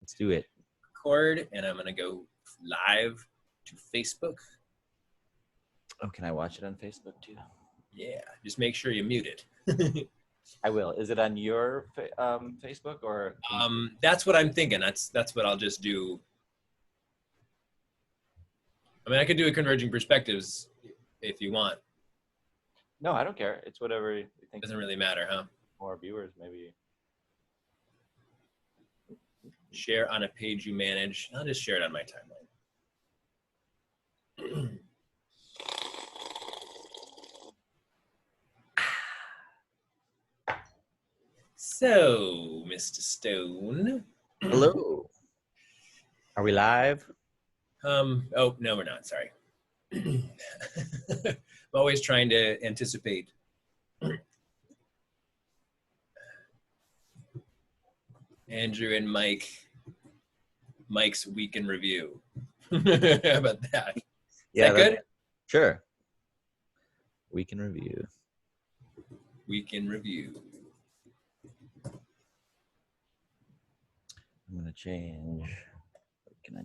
Let's do it. Record, and I'm going to go live to Facebook. Oh, can I watch it on Facebook too? Yeah, just make sure you mute it. I will. Is it on your Facebook or? That's what I'm thinking. That's what I'll just do. I mean, I could do a Converging Perspectives if you want. No, I don't care. It's whatever you think. Doesn't really matter, huh? More viewers, maybe. Share on a page you manage. I'll just share it on my timeline. So, Mr. Stone. Hello. Are we live? Oh, no, we're not. Sorry. I'm always trying to anticipate. Andrew and Mike's week in review. How about that? Yeah, Is that good? Sure. Week in review. Week in review. I'm gonna change. Can I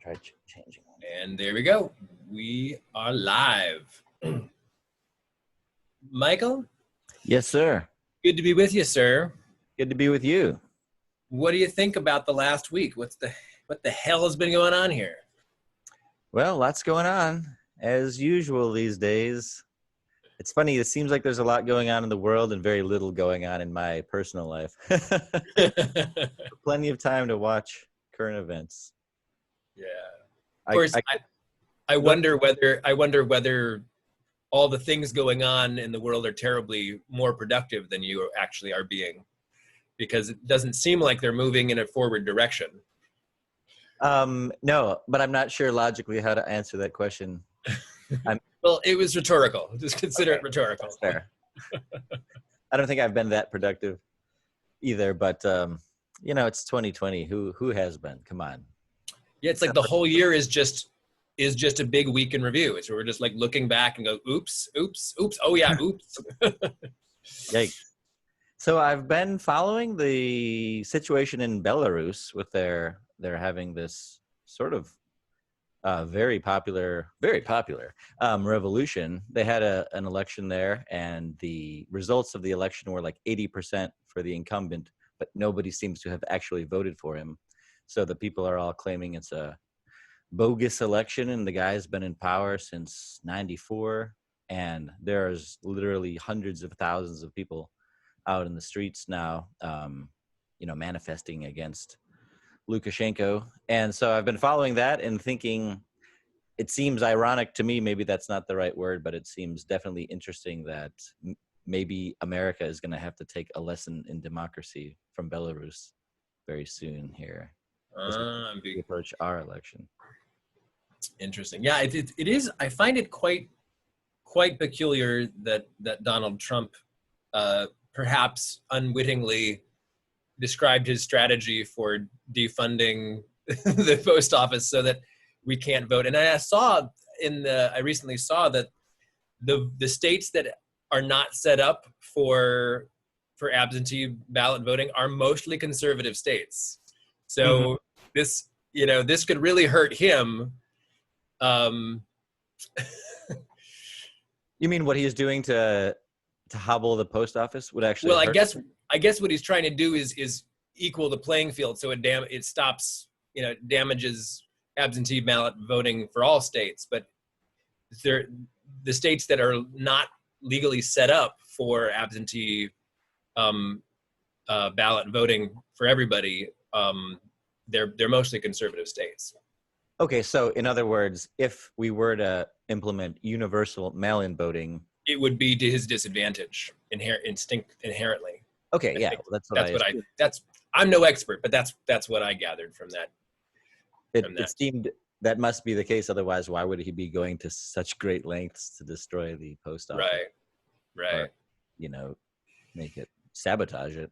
try changing? And there we go. We are live. Michael? Yes, sir. Good to be with you, sir. Good to be with you. What do you think about the last week? What the hell has been going on here? Well, lots going on as usual these days. It's funny. It seems like there's a lot going on in the world and very little going on in my personal life. Plenty of time to watch current events. Yeah. Of course, I wonder whether all the things going on in the world are terribly more productive than you actually are being, because it doesn't seem like they're moving in a forward direction. No, but I'm not sure logically how to answer that question. Well, it was rhetorical. Just consider it rhetorical. That's fair. I don't think I've been that productive either, but it's 2020. Who has been? Come on. Yeah, it's like the whole year is just a big week in review. It's where we're just like looking back and go, oops, oops, oops. Oh yeah, oops. Yikes. So I've been following the situation in Belarus with they're having this sort of very popular revolution. They had an election there, and the results of the election were like 80% for the incumbent, but nobody seems to have actually voted for him. So the people are all claiming it's a bogus election, and the guy's been in power since '94, and there's literally hundreds of thousands of people out in the streets now, manifesting against Lukashenko. And so I've been following that and thinking, it seems ironic to me, maybe that's not the right word, but it seems definitely interesting that maybe America is going to have to take a lesson in democracy from Belarus very soon here as we approach our election. Interesting. Yeah, it is. I find it quite peculiar that Donald Trump perhaps unwittingly described his strategy for defunding the post office so that we can't vote. And I recently saw that the states that are not set up for absentee ballot voting are mostly conservative states. So this could really hurt him. You mean what he is doing to hobble the post office would actually? Well, hurt? I guess what he's trying to do is equal the playing field, so it stops, damages absentee ballot voting for all states. But the states that are not legally set up for absentee ballot voting for everybody, they're mostly conservative states. Okay, so in other words, if we were to implement universal mail-in voting, it would be to his disadvantage inherently. Okay, yeah, I'm no expert, but that's what I gathered from that. It seemed that must be the case. Otherwise, why would he be going to such great lengths to destroy the post office? Right. Or, sabotage it.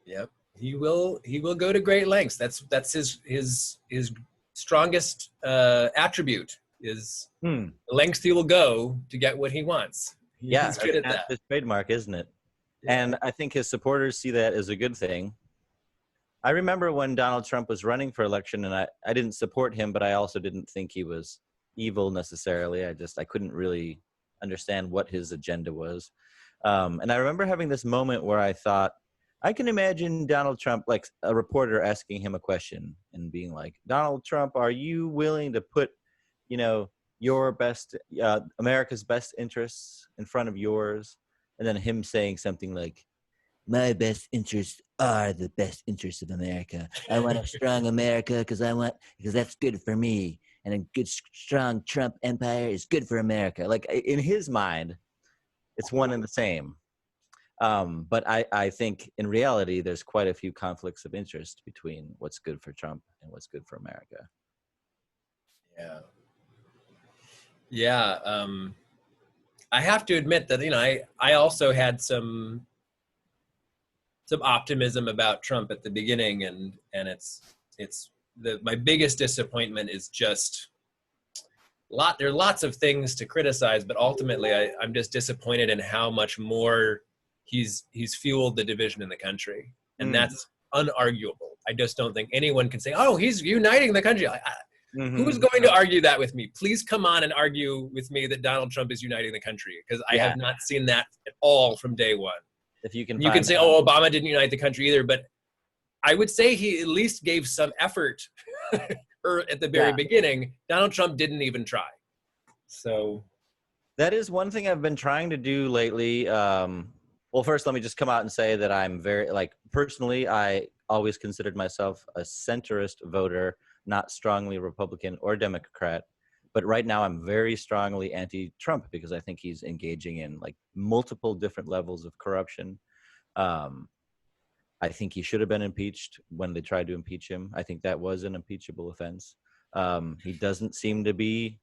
Yep, he will go to great lengths. That's his strongest attribute is the lengths he will go to get what he wants. He's good at that. His trademark, isn't it? Yeah. And I think his supporters see that as a good thing. I remember when Donald Trump was running for election, and I didn't support him, but I also didn't think he was evil necessarily. I couldn't really understand what his agenda was. And I remember having this moment where I thought, I can imagine Donald Trump, like a reporter asking him a question and being like, Donald Trump, are you willing to put, you know, your best, America's best interests in front of yours? And then him saying something like, my best interests are the best interests of America. I want a strong America because that's good for me. And a good, strong Trump empire is good for America. Like in his mind, it's one and the same. But I think in reality, there's quite a few conflicts of interest between what's good for Trump and what's good for America. Yeah. Yeah. I have to admit that, I also had some optimism about Trump at the beginning, and my biggest disappointment is just there are lots of things to criticize, but ultimately I'm just disappointed in how much more he's fueled the division in the country, and that's unarguable. I just don't think anyone can say, oh, he's uniting the country. Who's going to argue that with me? Please come on and argue with me that Donald Trump is uniting the country, because I have not seen that at all from day one. If you can, you can say, oh, Obama didn't unite the country either, but I would say he at least gave some effort at the very beginning. Donald Trump didn't even try. So that is one thing I've been trying to do lately. Well, first, let me just come out and say that I'm very, personally, I always considered myself a centrist voter, not strongly Republican or Democrat. But right now I'm very strongly anti-Trump because I think he's engaging in multiple different levels of corruption. I think he should have been impeached when they tried to impeach him. I think that was an impeachable offense. He doesn't seem to be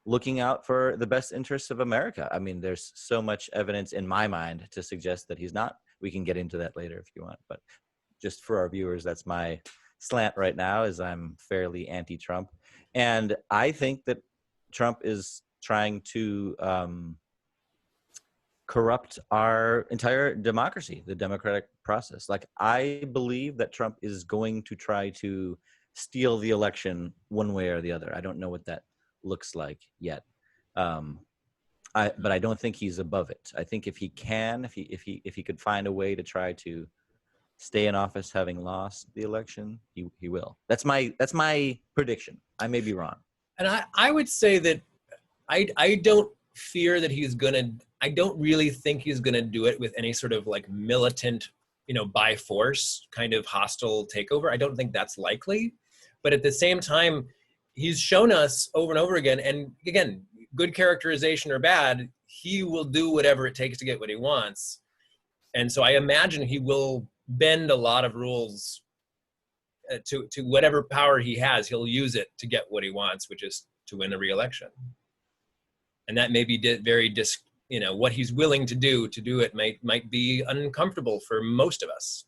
looking out for the best interests of America. I mean, there's so much evidence in my mind to suggest that he's not. We can get into that later if you want, but just for our viewers, that's my slant right now, is I'm fairly anti-Trump. And I think that Trump is trying to corrupt our entire democracy, the democratic process. I believe that Trump is going to try to steal the election one way or the other. I don't know what that looks like yet. But I don't think he's above it. I think if he could find a way to try to stay in office having lost the election, he will. That's my prediction. I may be wrong. And I would say that I don't fear that I don't really think he's gonna do it with any sort of militant, by force kind of hostile takeover. I don't think that's likely. But at the same time, he's shown us over and over again, and again, good characterization or bad, he will do whatever it takes to get what he wants. And so I imagine he will bend a lot of rules to whatever power he has. He'll use it to get what he wants, which is to win a re-election. And that may be what he's willing to do it might be uncomfortable for most of us.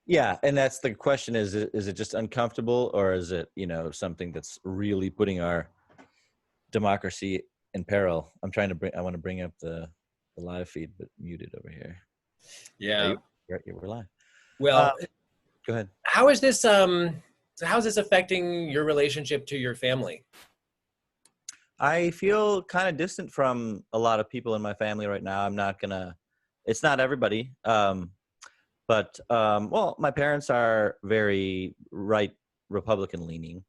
Yeah, and that's the question: is it just uncomfortable, or is it something that's really putting our democracy in peril? I want to bring up the live feed, but muted over here. Yeah, we're live. Well, go ahead. How is this? So how's this affecting your relationship to your family? I feel kind of distant from a lot of people in my family right now. It's not everybody. But my parents are very right Republican leaning,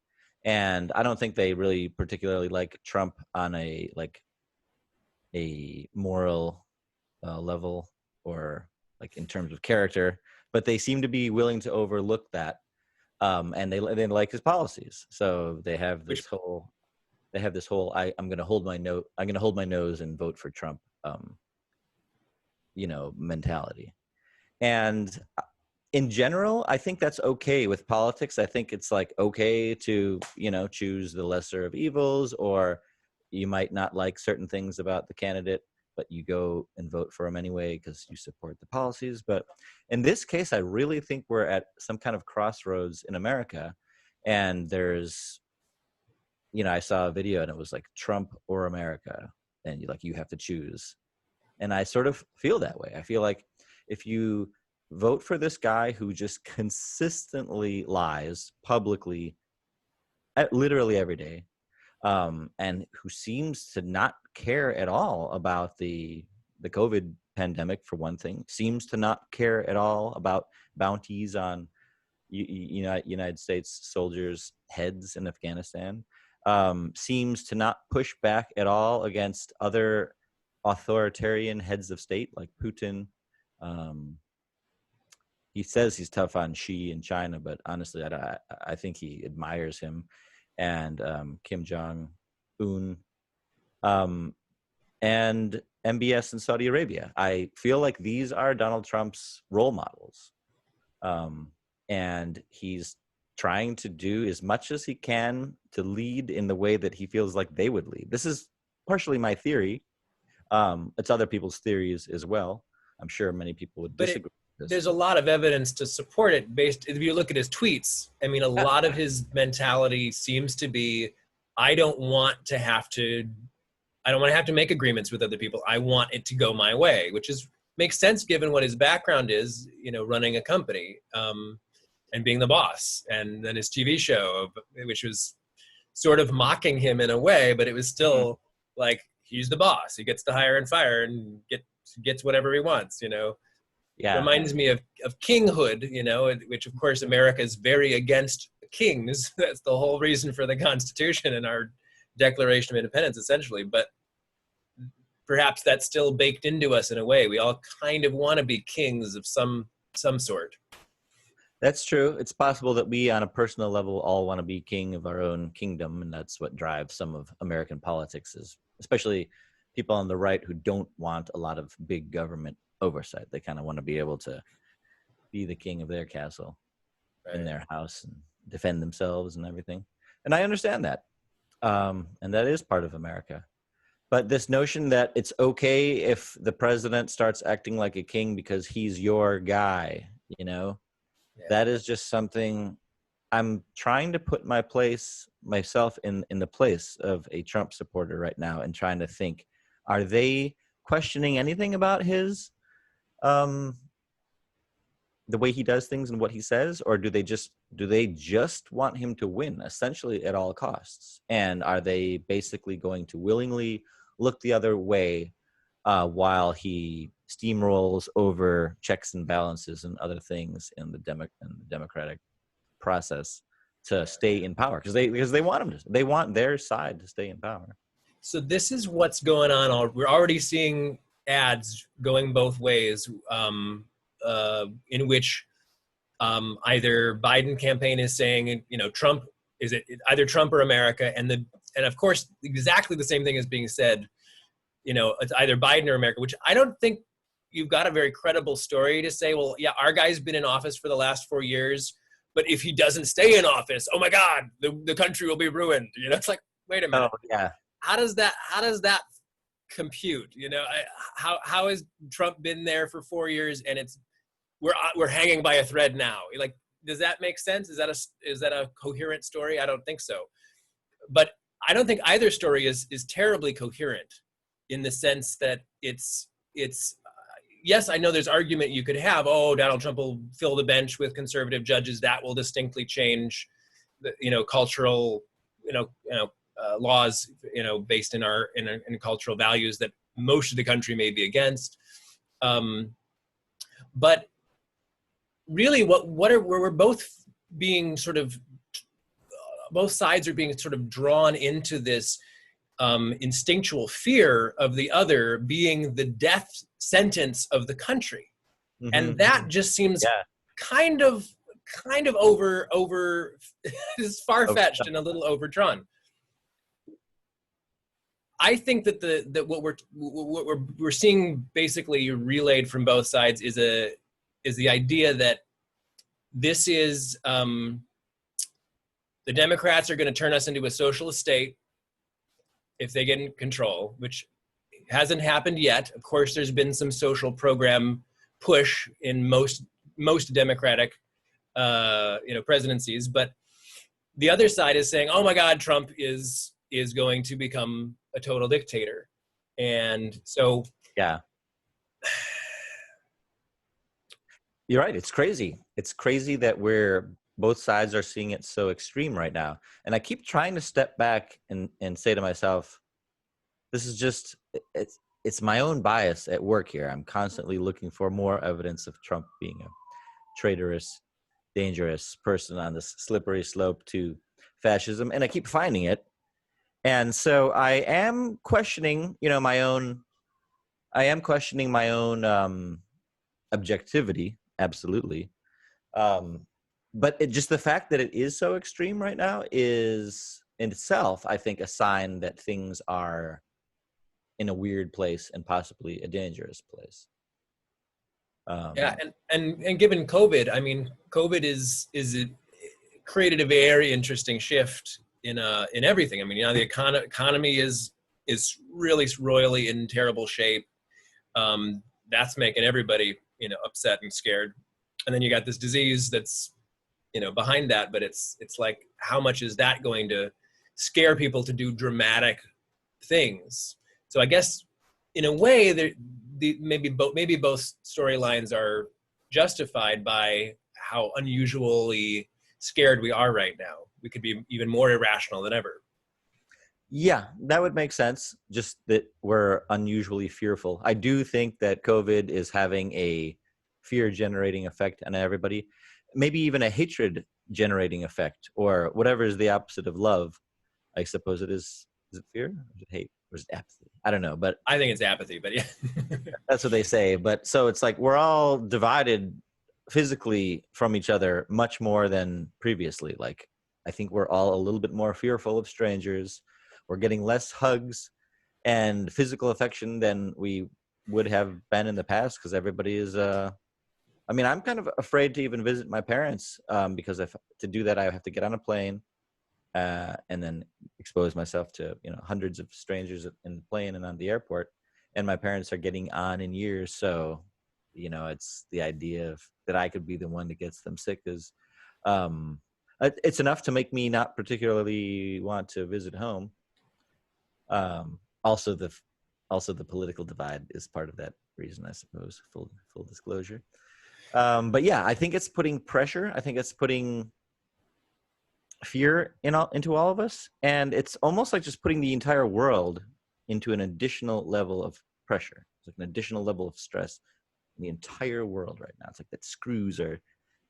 and I don't think they really particularly like Trump on a moral level, or in terms of character, but they seem to be willing to overlook that. And they like his policies. So they have this whole I'm going to hold my nose and vote for Trump, mentality. And in general, I think that's okay with politics. I think it's okay to, choose the lesser of evils, or you might not like certain things about the candidate, but you go and vote for him anyway because you support the policies. But in this case, I really think we're at some kind of crossroads in America. And there's, I saw a video and it was Trump or America, and you have to choose. And I sort of feel that way. I feel like if you vote for this guy who just consistently lies publicly, literally every day, and who seems to not care at all about the COVID pandemic, for one thing, seems to not care at all about bounties on United States soldiers' heads in Afghanistan, seems to not push back at all against other authoritarian heads of state like Putin. He says he's tough on Xi in China, but honestly, I think he admires him, and Kim Jong-un, and MBS in Saudi Arabia. I feel like these are Donald Trump's role models. And he's trying to do as much as he can to lead in the way that he feels like they would lead. This is partially my theory. It's other people's theories as well. I'm sure many people would disagree. There's a lot of evidence to support it based, if you look at his tweets, I mean, a lot of his mentality seems to be, I don't want to have to make agreements with other people. I want it to go my way, which makes sense given what his background is, running a company, and being the boss, and then his TV show, which was sort of mocking him in a way, but it was still like, he's the boss. He gets to hire and fire and gets whatever he wants, Yeah. Reminds me of kinghood, which of course America is very against kings. That's the whole reason for the Constitution and our Declaration of Independence, essentially. But perhaps that's still baked into us in a way. We all kind of want to be kings of some sort. That's true. It's possible that we, on a personal level, all want to be king of our own kingdom, and that's what drives some of American politics, is especially people on the right who don't want a lot of big government oversight. They kind of want to be able to be the king of their castle, right, in their house, and defend themselves and everything. And I understand that. And that is part of America. But this notion that it's okay if the president starts acting like a king because he's your guy, that is just something. I'm trying to put myself in the place of a Trump supporter right now, and trying to think, are they questioning anything about his the way he does things and what he says, or do they just want him to win essentially at all costs? And are they basically going to willingly look the other way while he steamrolls over checks and balances and other things in the democratic process to stay in power? Because they want they want their side to stay in power. So this is what's going on. We're already seeing ads going both ways, in which either Biden campaign is saying, Trump, is it either Trump or America, and of course exactly the same thing is being said. It's either Biden or America, which I don't think you've got a very credible story to say, well, yeah, our guy's been in office for the last 4 years, but if he doesn't stay in office, oh my God, the country will be ruined. It's like, wait a minute. Oh, yeah. How does that compute? How has Trump been there for 4 years and we're hanging by a thread now? Like, does that make sense? Is that a coherent story? I don't think so. But I don't think either story is terribly coherent, in the sense that it's yes, I know there's argument you could have. Oh, Donald Trump will fill the bench with conservative judges. That will distinctly change the cultural laws based in our cultural values that most of the country may be against. But really, we're both being sort of both sides are being sort of drawn into this instinctual fear of the other being the death sentence of the country. Mm-hmm. And that just seems kind of over is far-fetched and a little overdrawn. I think that what we're seeing basically relayed from both sides is the idea that this is the Democrats are going to turn us into a socialist state if they get in control, which hasn't happened yet. Of course, there's been some social program push in most Democratic presidencies, but the other side is saying, oh my God, Trump is going to become a total dictator. And so You're right. It's crazy. It's crazy that we're both sides are seeing it so extreme right now. And I keep trying to step back and say to myself, this is just it's my own bias at work here. I'm constantly looking for more evidence of Trump being a traitorous, dangerous person on this slippery slope to fascism, and I keep finding it. And so I am questioning, my own. I am questioning my own objectivity. Absolutely. Um, but just the fact that it is so extreme right now is in itself, I think, a sign that things are in a weird place and possibly a dangerous place. Yeah, and given COVID, I mean, COVID is created a very interesting shift in everything. I mean, the economy is really royally in terrible shape. That's making everybody upset and scared. And then you got this disease that's behind that, but it's like, how much is that going to scare people to do dramatic things? So I guess in a way, maybe both storylines are justified by how unusually scared we are right now. We could be even more irrational than ever. Yeah, that would make sense. Just that we're unusually fearful. I do think that COVID is having a fear generating effect on everybody, maybe even a hatred generating effect, or whatever is the opposite of love. I suppose it is. Is it fear? Or is it hate? Or is it apathy? I don't know, but I think it's apathy, but yeah. that's what they say. But so it's like we're all divided physically from each other much more than previously. Like I think we're all a little bit more fearful of strangers. We're getting less hugs and physical affection than we would have been in the past because everybody is I mean, I'm kind of afraid to even visit my parents because if to do that I have to get on a plane and then expose myself to hundreds of strangers in the plane and on the airport. And my parents are getting on in years, so it's the idea of that I could be the one that gets them sick is it's enough to make me not particularly want to visit home. Also the political divide is part of that reason, I suppose. Full disclosure. But yeah, I think it's putting pressure. I think it's putting fear into all of us, and it's almost like just putting the entire world into an additional level of pressure. It's like an additional level of stress in the entire world right now. It's like that screws are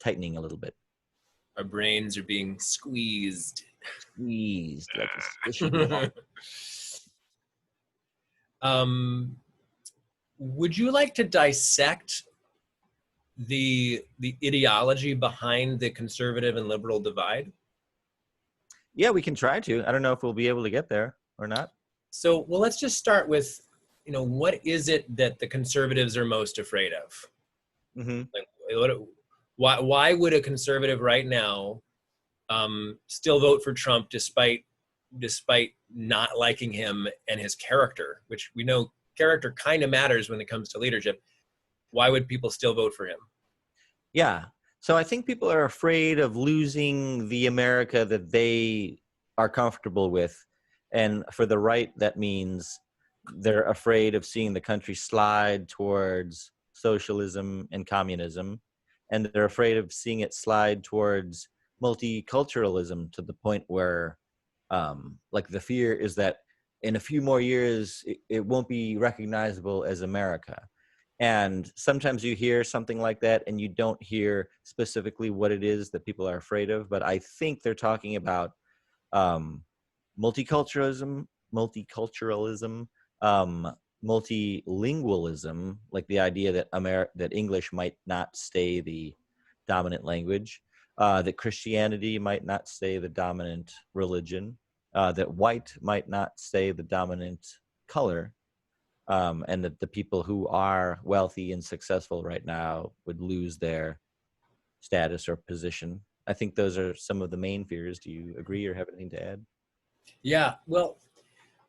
tightening a little bit. Our brains are being squeezed Like a squishy ball. Would you like to dissect the ideology behind the conservative and liberal divide? Yeah, we can try to. I don't know if we'll be able to get there or not. So, well, let's just start with, what is it that the conservatives are most afraid of? Mm-hmm. Like, why would a conservative right now still vote for Trump despite not liking him and his character, which we know character kind of matters when it comes to leadership? Why would people still vote for him? Yeah. So I think people are afraid of losing the America that they are comfortable with. And for the right, that means they're afraid of seeing the country slide towards socialism and communism. And they're afraid of seeing it slide towards multiculturalism to the point where, like, the fear is that in a few more years, it won't be recognizable as America. And sometimes you hear something like that and you don't hear specifically what it is that people are afraid of. But I think they're talking about multiculturalism, multilingualism, like the idea that that English might not stay the dominant language, that Christianity might not stay the dominant religion, that white might not stay the dominant color. And that the people who are wealthy and successful right now would lose their status or position. I think those are some of the main fears. Do you agree or have anything to add? Yeah, well,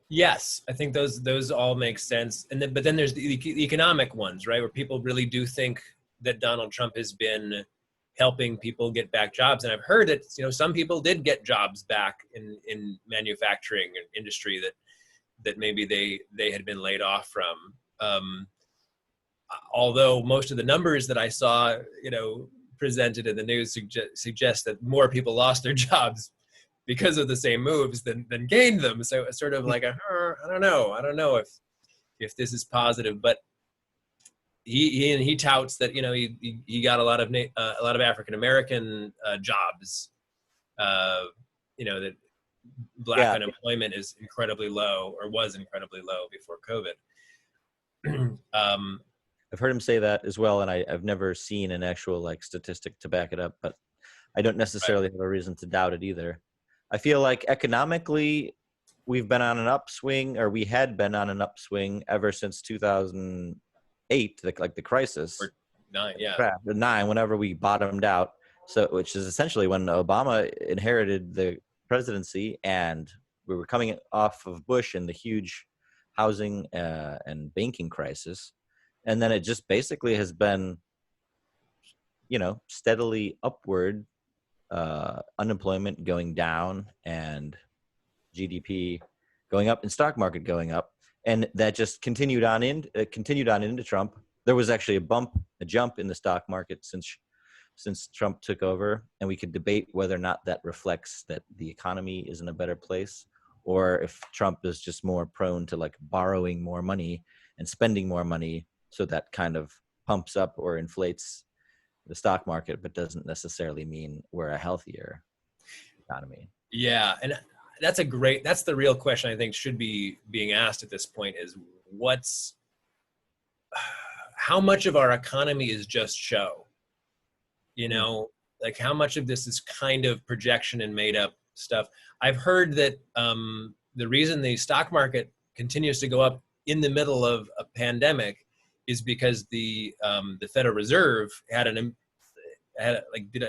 yes, I think those all make sense. But then there's the economic ones, right, where people really do think that Donald Trump has been helping people get back jobs. And I've heard that some people did get jobs back in manufacturing and industry that maybe they had been laid off from. although most of the numbers that I saw, presented in the news suggest that more people lost their jobs because of the same moves than gained them. So it's sort of like I don't know if this is positive, but he touts that he got a lot of African American jobs. That Black Yeah, unemployment is incredibly low, or was incredibly low before COVID. I've heard him say that as well, and I've never seen an actual like statistic to back it up, but I don't Right. necessarily have a reason to doubt it either. I feel like economically, we've been on an upswing, or we had been on an upswing ever since 2008, like the crisis, Or nine, yeah. the nine, whenever we bottomed out. So, which is essentially when Obama inherited the presidency, and we were coming off of Bush and the huge housing and banking crisis, and then it just basically has been, steadily upward, unemployment going down and GDP going up and stock market going up, and that just continued on into Trump. There was actually a jump in the stock market since Trump took over, and we could debate whether or not that reflects that the economy is in a better place, or if Trump is just more prone to like borrowing more money and spending more money, so that kind of pumps up or inflates the stock market, but doesn't necessarily mean we're a healthier economy. Yeah, and that's the real question I think should be being asked at this point is how much of our economy is just show? Like how much of this is kind of projection and made up stuff. I've heard that the reason the stock market continues to go up in the middle of a pandemic is because the Federal Reserve did an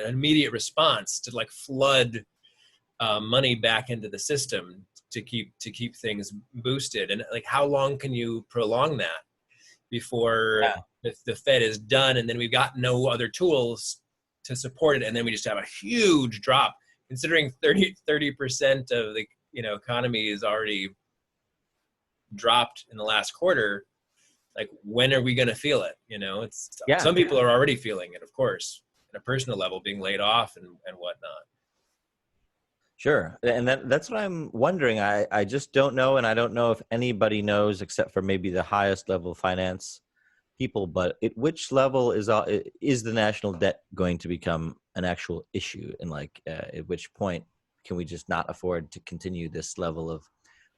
immediate response to like flood money back into the system to keep things boosted. And like, how long can you prolong that before the Fed is done, and then we've got no other tools to support it, and then we just have a huge drop, considering 30% of the economy is already dropped in the last quarter. Like, when are we going to feel it? Some people are already feeling it, of course, at a personal level, being laid off and whatnot. Sure. And that's what I'm wondering. I just don't know. And I don't know if anybody knows except for maybe the highest level finance people. But at which level is the national debt going to become an actual issue? And like, at which point can we just not afford to continue this level of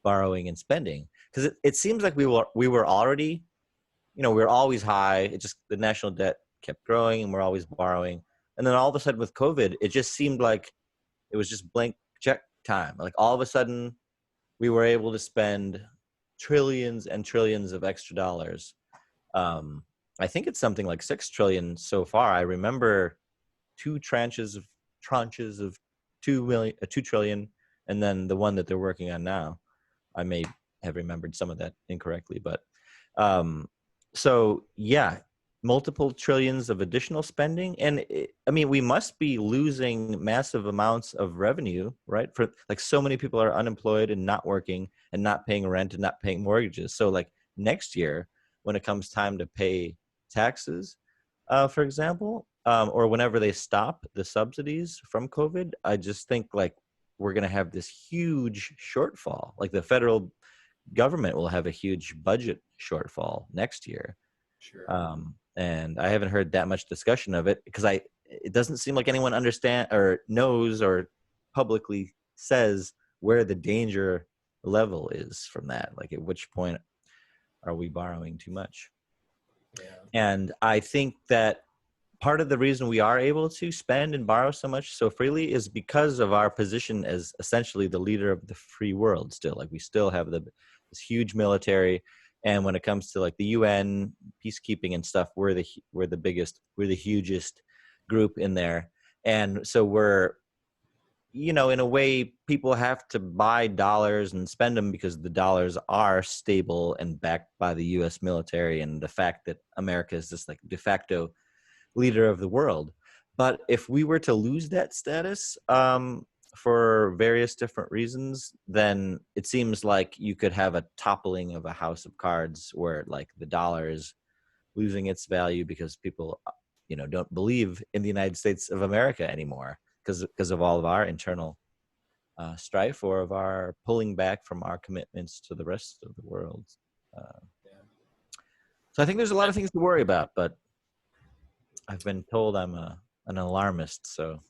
borrowing and spending? Because it seems like we were already, we were always high. It just, the national debt kept growing and we're always borrowing. And then all of a sudden with COVID, it just seemed like it was just blank check time. Like all of a sudden we were able to spend trillions and trillions of extra dollars. I think it's something like 6 trillion so far. I remember tranches of 2 trillion, and then the one that they're working on now. I may have remembered some of that incorrectly, but so yeah, multiple trillions of additional spending. And we must be losing massive amounts of revenue, right? For like, so many people are unemployed and not working and not paying rent and not paying mortgages. So like next year, when it comes time to pay taxes, for example, or whenever they stop the subsidies from COVID, I just think like we're going to have this huge shortfall. Like the federal government will have a huge budget shortfall next year. Sure. And I haven't heard that much discussion of it because it doesn't seem like anyone understands or knows or publicly says where the danger level is from that. Like at which point are we borrowing too much? Yeah. And I think that part of the reason we are able to spend and borrow so much so freely is because of our position as essentially the leader of the free world still. Like we still have this huge military. And when it comes to like the UN peacekeeping and stuff, we're the biggest, we're the hugest group in there. And so we're, in a way, people have to buy dollars and spend them because the dollars are stable and backed by the US military and the fact that America is this like de facto leader of the world. But if we were to lose that status, for various different reasons, then it seems like you could have a toppling of a house of cards where like the dollar is losing its value because people, don't believe in the United States of America anymore because of all of our internal strife or of our pulling back from our commitments to the rest of the world. Uh, so I think there's a lot of things to worry about, but I've been told I'm an alarmist, so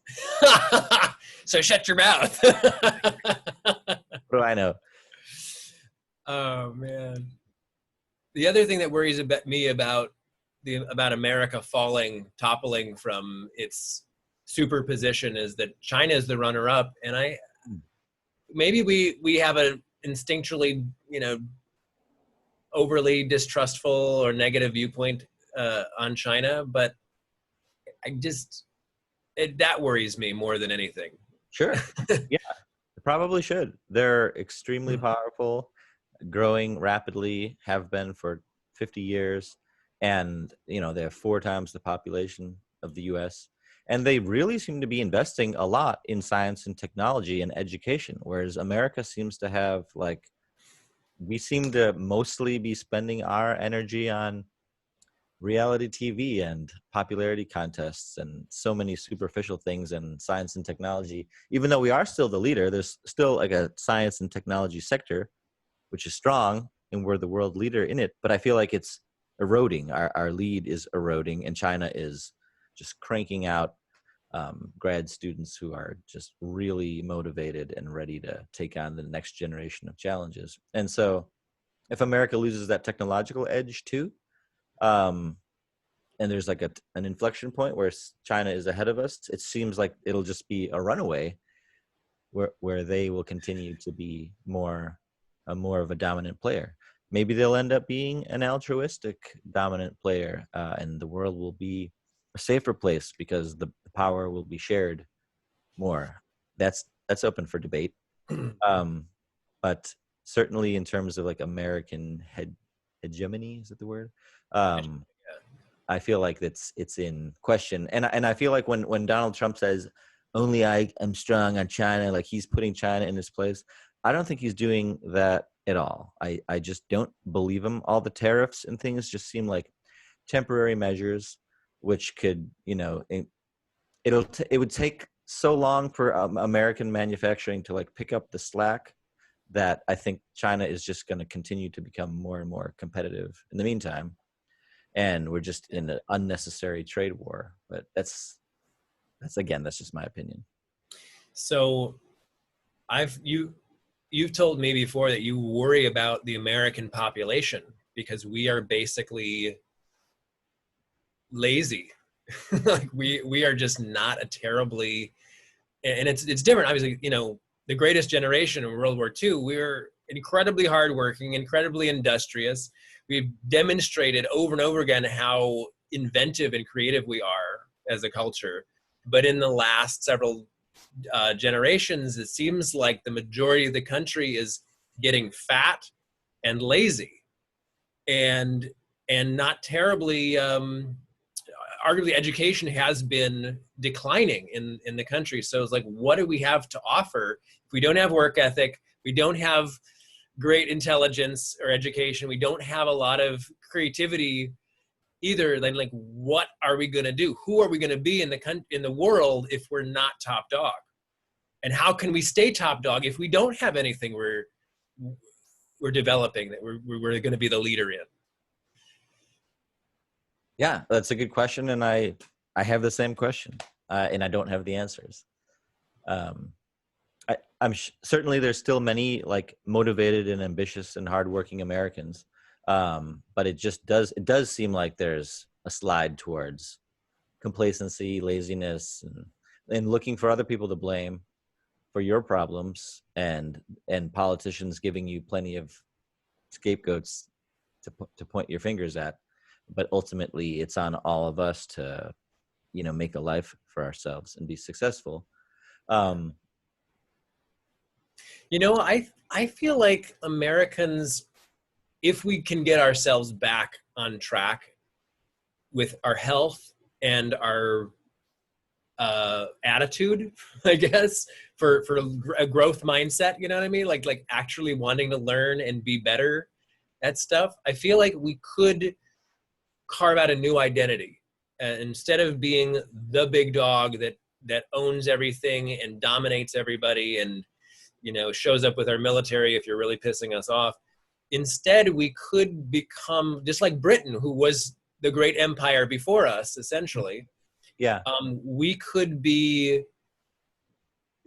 So shut your mouth. what do I know? Oh man. The other thing that worries me about America toppling from its superposition is that China is the runner-up, and maybe we have a instinctually, overly distrustful or negative viewpoint on China, but that worries me more than anything. Sure. Yeah, it probably should. They're extremely powerful, growing rapidly, have been for 50 years. And, they have 4 times the population of the US. And they really seem to be investing a lot in science and technology and education, whereas America seems to have, we seem to mostly be spending our energy on reality TV and popularity contests and so many superficial things in science and technology. Even though we are still the leader, there's still a science and technology sector, which is strong, and we're the world leader in it. But I feel like it's eroding. Our lead is eroding, and China is just cranking out grad students who are just really motivated and ready to take on the next generation of challenges. And so if America loses that technological edge too, and there's an inflection point where China is ahead of us, it seems like it'll just be a runaway where they will continue to be more of a dominant player. Maybe they'll end up being an altruistic dominant player, and the world will be a safer place because the power will be shared more. That's open for debate. But certainly in terms of American hegemony, is that the word? I feel like it's in question. And I feel like when Donald Trump says, only I am strong on China, like he's putting China in his place, I don't think he's doing that at all. I just don't believe him. All the tariffs and things just seem like temporary measures, which could, it would take so long for American manufacturing to pick up the slack that I think China is just going to continue to become more and more competitive in the meantime. And we're just in an unnecessary trade war. But that's just my opinion. So you've told me before that you worry about the American population because we are basically lazy. we are just not a terribly, and it's different. Obviously, the greatest generation in World War II, we're incredibly hardworking, incredibly industrious. We've demonstrated over and over again how inventive and creative we are as a culture. But in the last several generations, it seems like the majority of the country is getting fat and lazy, and not terribly. Arguably, education has been declining in the country. So it's what do we have to offer if we don't have work ethic? We don't have great intelligence or education. We don't have a lot of creativity either. Then what are we going to do? Who are we going to be in the world if we're not top dog? And how can we stay top dog if we don't have anything we're developing that we're going to be the leader in? Yeah, that's a good question, and I have the same question, and I don't have the answers. I'm certainly there's still many motivated and ambitious and hardworking Americans, but it does seem like there's a slide towards complacency, laziness, and looking for other people to blame for your problems, and politicians giving you plenty of scapegoats to point your fingers at. But ultimately, it's on all of us to, make a life for ourselves and be successful. I feel like Americans, if we can get ourselves back on track with our health and our attitude, I guess, for a growth mindset, you know what I mean? Like actually wanting to learn and be better at stuff. I feel like we could carve out a new identity. Instead of being the big dog that owns everything and dominates everybody and, shows up with our military if you're really pissing us off. Instead, we could become just like Britain, who was the great empire before us, essentially. Yeah. We could be.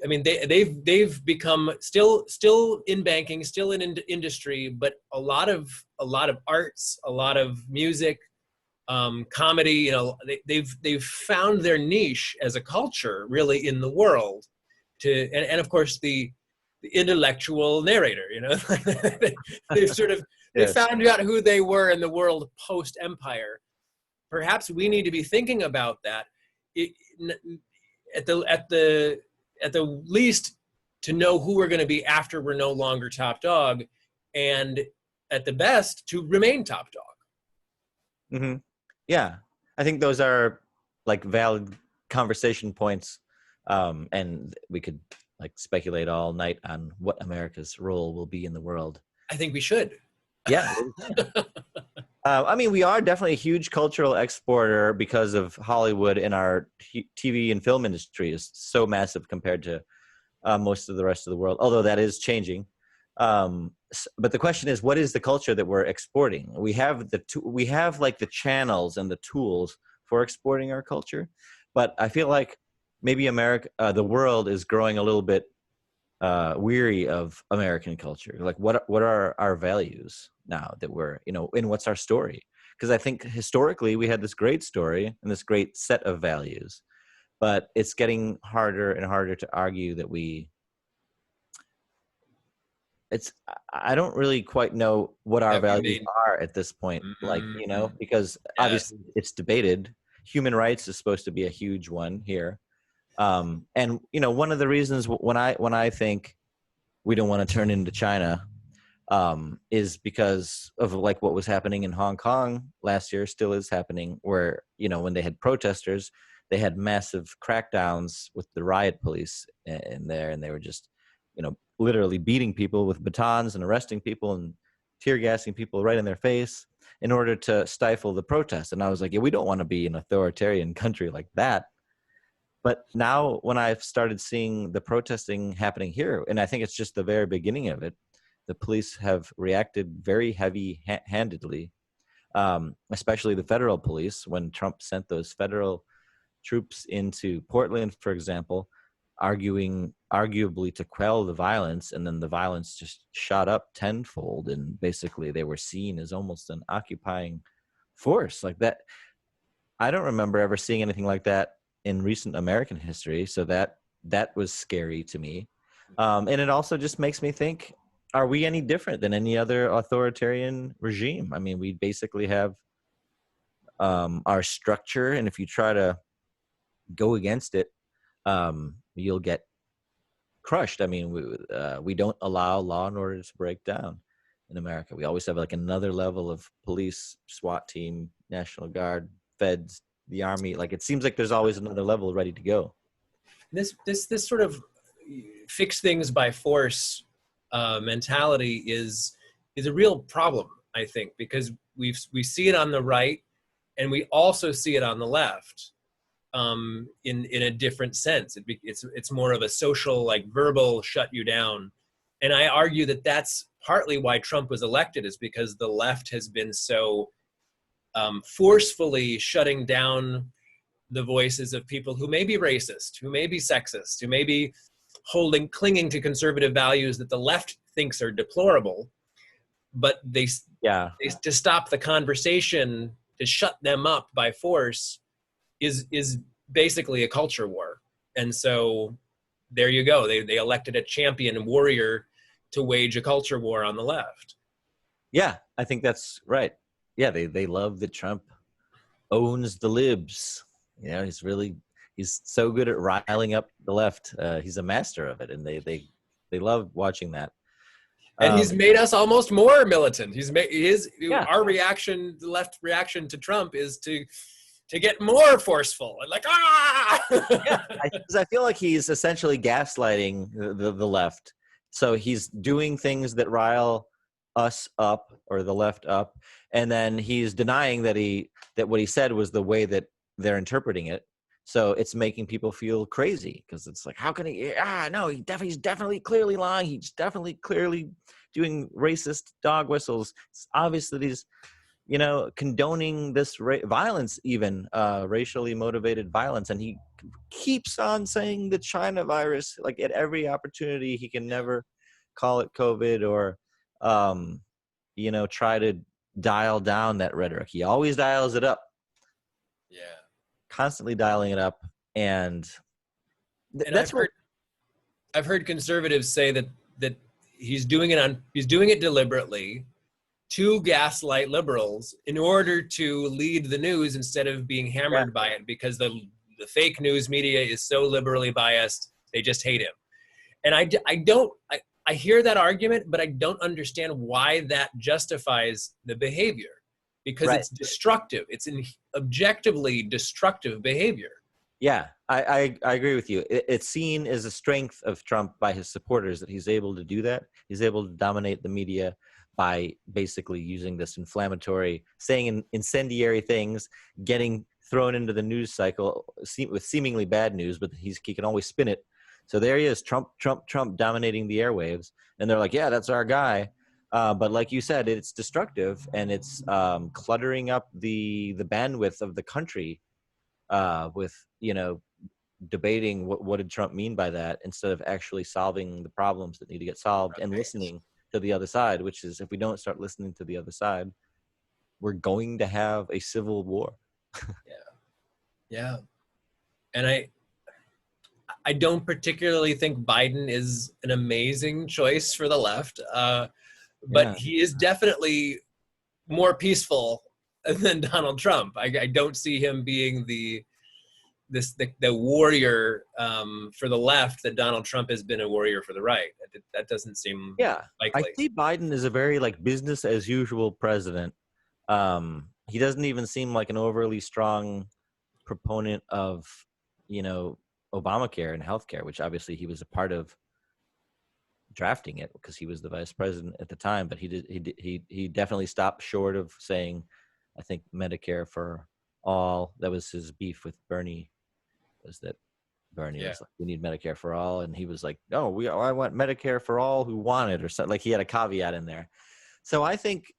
I mean, they've become still in banking, still in industry, but a lot of arts, a lot of music, comedy. They've found their niche as a culture, really, in the world. And of course the intellectual narrator. They've sort of they found out who they were in the world post empire. Perhaps we need to be thinking about that at the least, to know who we're going to be after we're no longer top dog, and at the best to remain top dog. Mm-hmm. Yeah, I think those are like valid conversation points, and we could like speculate all night on what America's role will be in the world. I think we should. Yeah. I mean, we are definitely a huge cultural exporter because of Hollywood, and our TV and film industry is so massive compared to most of the rest of the world, although that is changing. But the question is, what is the culture that we're exporting? We have we have like the channels and the tools for exporting our culture, but I feel like maybe the world is growing a little bit weary of American culture. Like, what are our values now that we're, and what's our story? Because I think historically we had this great story and this great set of values, but it's getting harder and harder to argue that I don't really quite know what our values are at this point. Like, because obviously it's debated. Human rights is supposed to be a huge one here. And one of the reasons when I think we don't want to turn into China, is because of like what was happening in Hong Kong last year, still is happening, where, when they had protesters, they had massive crackdowns with the riot police in there, and they were just, literally beating people with batons and arresting people and tear gassing people right in their face in order to stifle the protest. And I was like, yeah, we don't want to be an authoritarian country like that. But now when I've started seeing the protesting happening here, and I think it's just the very beginning of it, the police have reacted very heavy-handedly, especially the federal police. When Trump sent those federal troops into Portland, for example, arguably to quell the violence, and then the violence just shot up tenfold, and basically they were seen as almost an occupying force like that. I don't remember ever seeing anything like that in recent American history, so that was scary to me. And it also just makes me think, are we any different than any other authoritarian regime? I mean, we basically have our structure, and if you try to go against it, you'll get crushed. I mean, we don't allow law and order to break down in America. We always have like another level of police, SWAT team, National Guard, feds, the army. Like, it seems like there's always another level ready to go. This sort of fix things by force mentality is a real problem, I think, because we see it on the right, and we also see it on the left. In a different sense. It's more of a social, like, verbal shut you down. And I argue that that's partly why Trump was elected, is because the left has been so forcefully shutting down the voices of people who may be racist, who may be sexist, who may be clinging to conservative values that the left thinks are deplorable, but they to stop the conversation, to shut them up by force, is basically a culture war. And so there you go. They elected a champion and warrior to wage a culture war on the left. Yeah, I think that's right. Yeah, they love that Trump owns the libs. He's so good at riling up the left. He's a master of it, and they love watching that. And he's made us almost more militant. Our reaction, the left reaction to Trump, is to get more forceful and like, I feel like he's essentially gaslighting the left. So he's doing things that rile us up, or the left up, and then he's denying that what he said was the way that they're interpreting it. So it's making people feel crazy because it's like, how can he? No, he's definitely clearly lying. He's definitely clearly doing racist dog whistles. It's obvious that he's, condoning this violence, even racially motivated violence, and he keeps on saying the China virus, like at every opportunity. He can never call it COVID or, try to dial down that rhetoric. He always dials it up. Yeah. Constantly dialing it up, and that's what I've heard conservatives say, that he's doing it deliberately to gaslight liberals in order to lead the news instead of being hammered by it, because the fake news media is so liberally biased, they just hate him. And I hear that argument, but I don't understand why that justifies the behavior, because it's destructive. It's an objectively destructive behavior. Yeah, I agree with you. It's seen as a strength of Trump by his supporters that he's able to do that. He's able to dominate the media by basically using this inflammatory, saying incendiary things, getting thrown into the news cycle with seemingly bad news, but he can always spin it. So there he is, Trump dominating the airwaves. And they're like, yeah, that's our guy. But like you said, it's destructive, and it's cluttering up the bandwidth of the country with, debating what did Trump mean by that, instead of actually solving the problems that need to get solved and listening to the other side, which is, if we don't start listening to the other side, we're going to have a civil war. Yeah. And I don't particularly think Biden is an amazing choice for the left, but he is definitely more peaceful than Donald Trump. I don't see him being the warrior for the left that Donald Trump has been a warrior for the right. That doesn't seem likely. I see Biden as a very business as usual president. He doesn't even seem like an overly strong proponent of, Obamacare and healthcare, which obviously he was a part of drafting it because he was the vice president at the time. But he definitely stopped short of saying, I think, Medicare for all. That was his beef with Bernie, was that Bernie was like, we need Medicare for all, and he was like, no, I want Medicare for all who want it, or something. Like, he had a caveat in there. So I think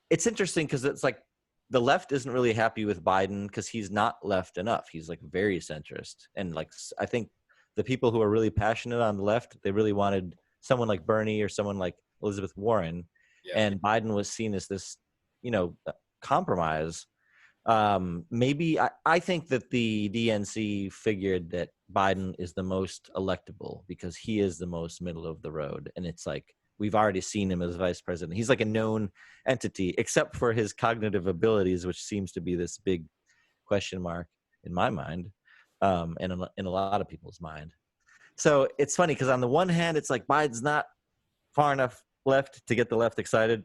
it's interesting because it's like the left isn't really happy with Biden because he's not left enough. He's very centrist, and I think the people who are really passionate on the left, they really wanted someone like Bernie or someone like Elizabeth Warren, and Biden was seen as this, compromise. Maybe I think that the DNC figured that Biden is the most electable because he is the most middle of the road, and it's like, we've already seen him as vice president. He's like a known entity, except for his cognitive abilities, which seems to be this big question mark in my mind, and in a lot of people's mind. So it's funny because on the one hand, it's like Biden's not far enough left to get the left excited.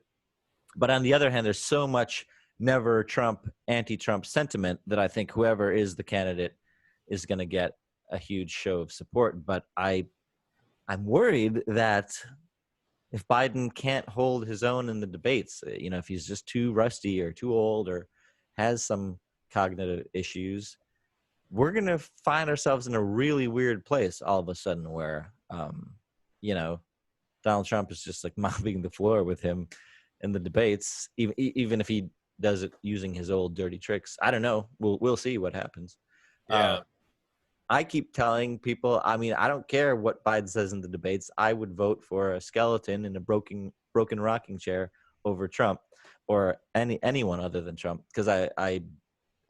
But on the other hand, there's so much never Trump, anti-Trump sentiment that I think whoever is the candidate is going to get a huge show of support. But I'm worried that if Biden can't hold his own in the debates, if he's just too rusty or too old or has some cognitive issues, we're going to find ourselves in a really weird place all of a sudden where, Donald Trump is just mopping the floor with him in the debates, even if he does it using his old dirty tricks. I don't know. We'll see what happens. Yeah. I keep telling people, I don't care what Biden says in the debates. I would vote for a skeleton in a broken rocking chair over Trump or anyone other than Trump, because I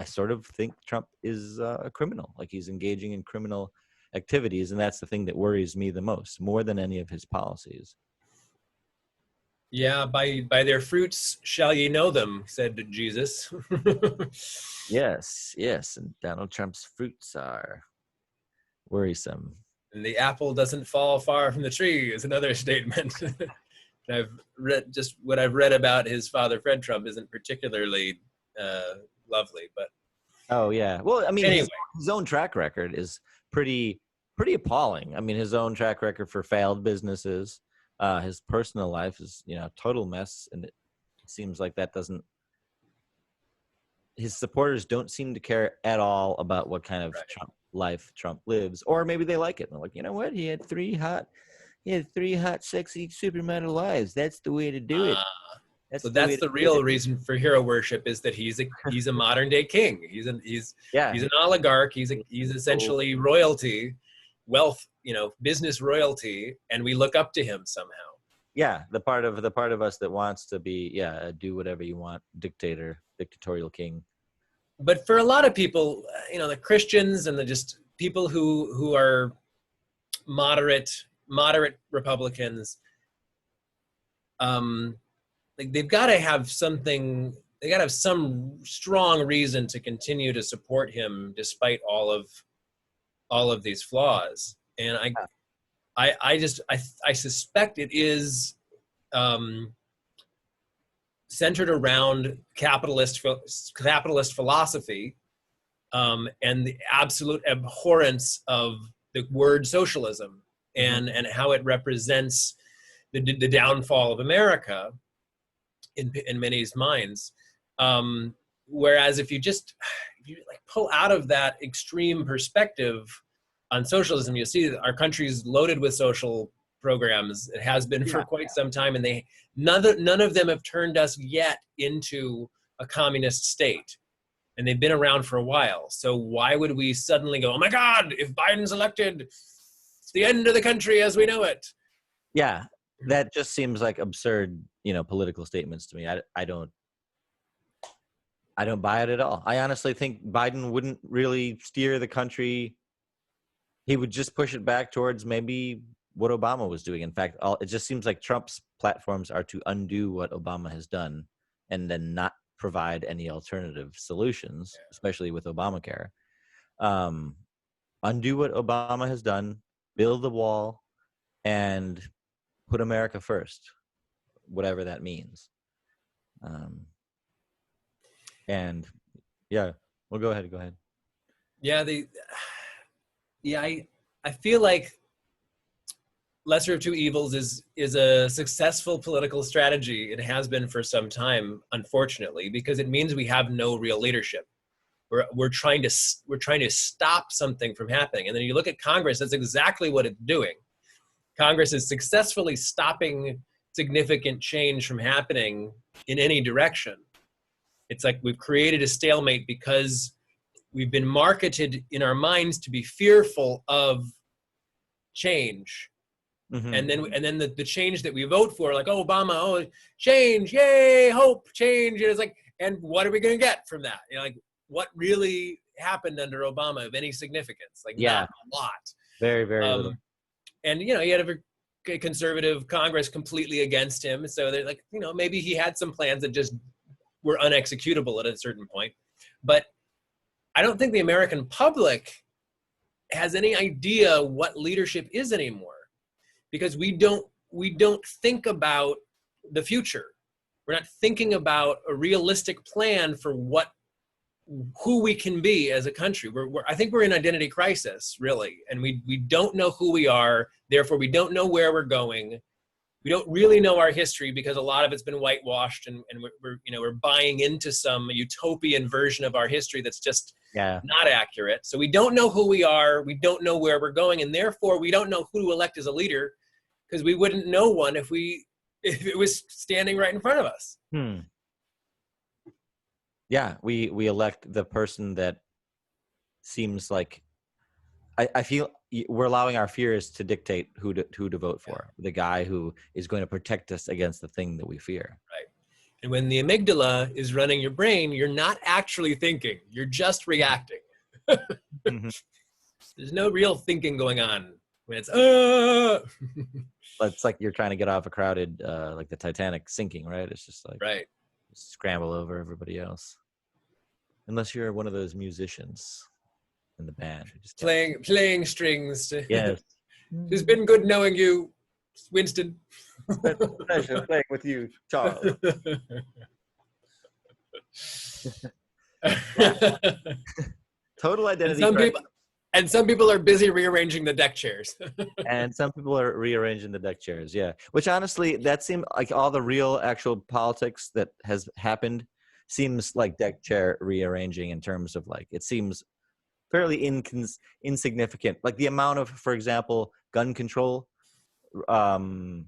sort of think Trump is a criminal. He's engaging in criminal activities, and that's the thing that worries me the most, more than any of his policies. Yeah, by their fruits shall ye know them, said Jesus. Yes, and Donald Trump's fruits are worrisome. And the apple doesn't fall far from the tree is another statement. I've read what I've read about his father, Fred Trump, isn't particularly lovely, but oh yeah. Well, anyway. his own track record is pretty appalling. His own track record for failed businesses, his personal life is, a total mess, and seems like that doesn't. His supporters don't seem to care at all about what kind of Right. life Trump lives, or maybe they like it. They're like, you know what? He had three hot, sexy supermodel wives. That's the way to do it. So That's the way that's to the do real it. reason for hero worship, is that he's a modern day king. He's Yeah, an oligarch. He's cool. essentially royalty, wealth, business royalty, and we look up to him somehow. Yeah, the part of us that wants to be, a do whatever you want, dictatorial king. But for a lot of people, the Christians and the just people who are moderate Republicans, like they've got to have something. They got to have some strong reason to continue to support him despite all of these flaws. And I suspect it is centered around capitalist philosophy, and the absolute abhorrence of the word socialism, and how it represents the downfall of America in many's minds. Whereas if you like pull out of that extreme perspective on socialism, you see that our country's loaded with social programs. It has been for quite some time, and none of them have turned us yet into a communist state. And they've been around for a while. So why would we suddenly go, oh my God, if Biden's elected, it's the end of the country as we know it? Yeah, that just seems like absurd, political statements to me. I don't buy it at all. I honestly think Biden wouldn't really steer the country. He would just push it back towards maybe what Obama was doing. In fact, it just seems like Trump's platforms are to undo what Obama has done and then not provide any alternative solutions, especially with Obamacare. Undo what Obama has done, build the wall, and put America first, whatever that means. And yeah, well, go ahead. Yeah, I feel like lesser of two evils is a successful political strategy. It has been for some time, unfortunately, because it means we have no real leadership. We're trying to stop something from happening. And then you look at Congress, that's exactly what it's doing. Congress is successfully stopping significant change from happening in any direction. It's like we've created a stalemate because we've been marketed in our minds to be fearful of change. Mm-hmm. And then the change that we vote for, like, oh, Obama, oh, change, yay, hope, change. It's like, and what are we going to get from that? Like, what really happened under Obama of any significance? Like, not a lot. Very, very little. And, he had a conservative Congress completely against him. So they're like, maybe he had some plans that just were unexecutable at a certain point. But I don't think the American public has any idea what leadership is anymore, because we don't think about the future. We're not thinking about a realistic plan for who we can be as a country. I think we're in identity crisis, really, and we don't know who we are. Therefore, we don't know where we're going. We don't really know our history because a lot of it's been whitewashed, and we're buying into some utopian version of our history that's just not accurate. So we don't know who we are. We don't know where we're going, and therefore we don't know who to elect as a leader, because we wouldn't know one if it was standing right in front of us. Yeah, we elect the person that seems like, I feel we're allowing our fears to dictate who to vote for. The guy who is going to protect us against the thing that we fear. Right. And when the amygdala is running your brain, you're not actually thinking. You're just reacting. Mm-hmm. There's no real thinking going on when it's It's like you're trying to get off a crowded, like the Titanic sinking, right? It's just like scramble over everybody else. Unless you're one of those musicians in the band. Just playing strings. Yes. It's been good knowing you, Winston. It's been a pleasure playing with you, Charles. Total identity. And some people are busy rearranging the deck chairs. And some people are rearranging the deck chairs. Yeah, which honestly, that seemed like all the real actual politics that has happened seems like deck chair rearranging in terms of like it seems fairly insignificant. Like the amount of, for example, gun control um,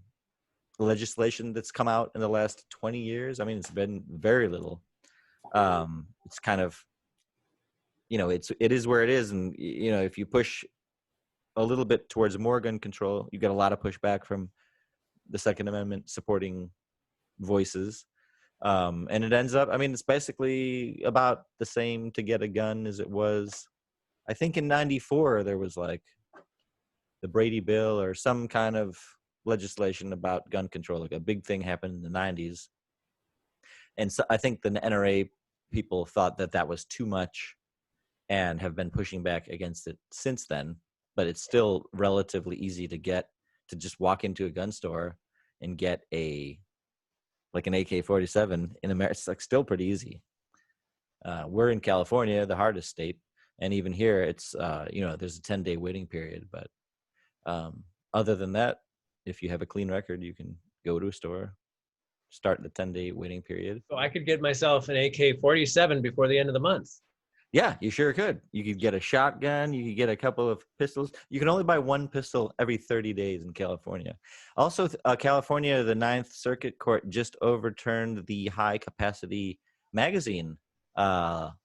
legislation that's come out in the last 20 years. I mean, it's been very little. It's kind of, it is where it is. And, if you push a little bit towards more gun control, you get a lot of pushback from the Second Amendment supporting voices. And it ends up, I mean, it's basically about the same to get a gun as it was. I think in 94, there was like the Brady Bill or some kind of legislation about gun control. Like a big thing happened in the 90s. And so I think the NRA people thought that that was too much and have been pushing back against it since then. But it's still relatively easy to just walk into a gun store and get an AK-47 in America. It's like still pretty easy. We're in California, the hardest state. And even here, it's, there's a 10-day waiting period. But other than that, if you have a clean record, you can go to a store, start the 10-day waiting period. So I could get myself an AK-47 before the end of the month. Yeah, you sure could. You could get a shotgun. You could get a couple of pistols. You can only buy one pistol every 30 days in California. Also, California, the Ninth Circuit Court just overturned the high-capacity magazine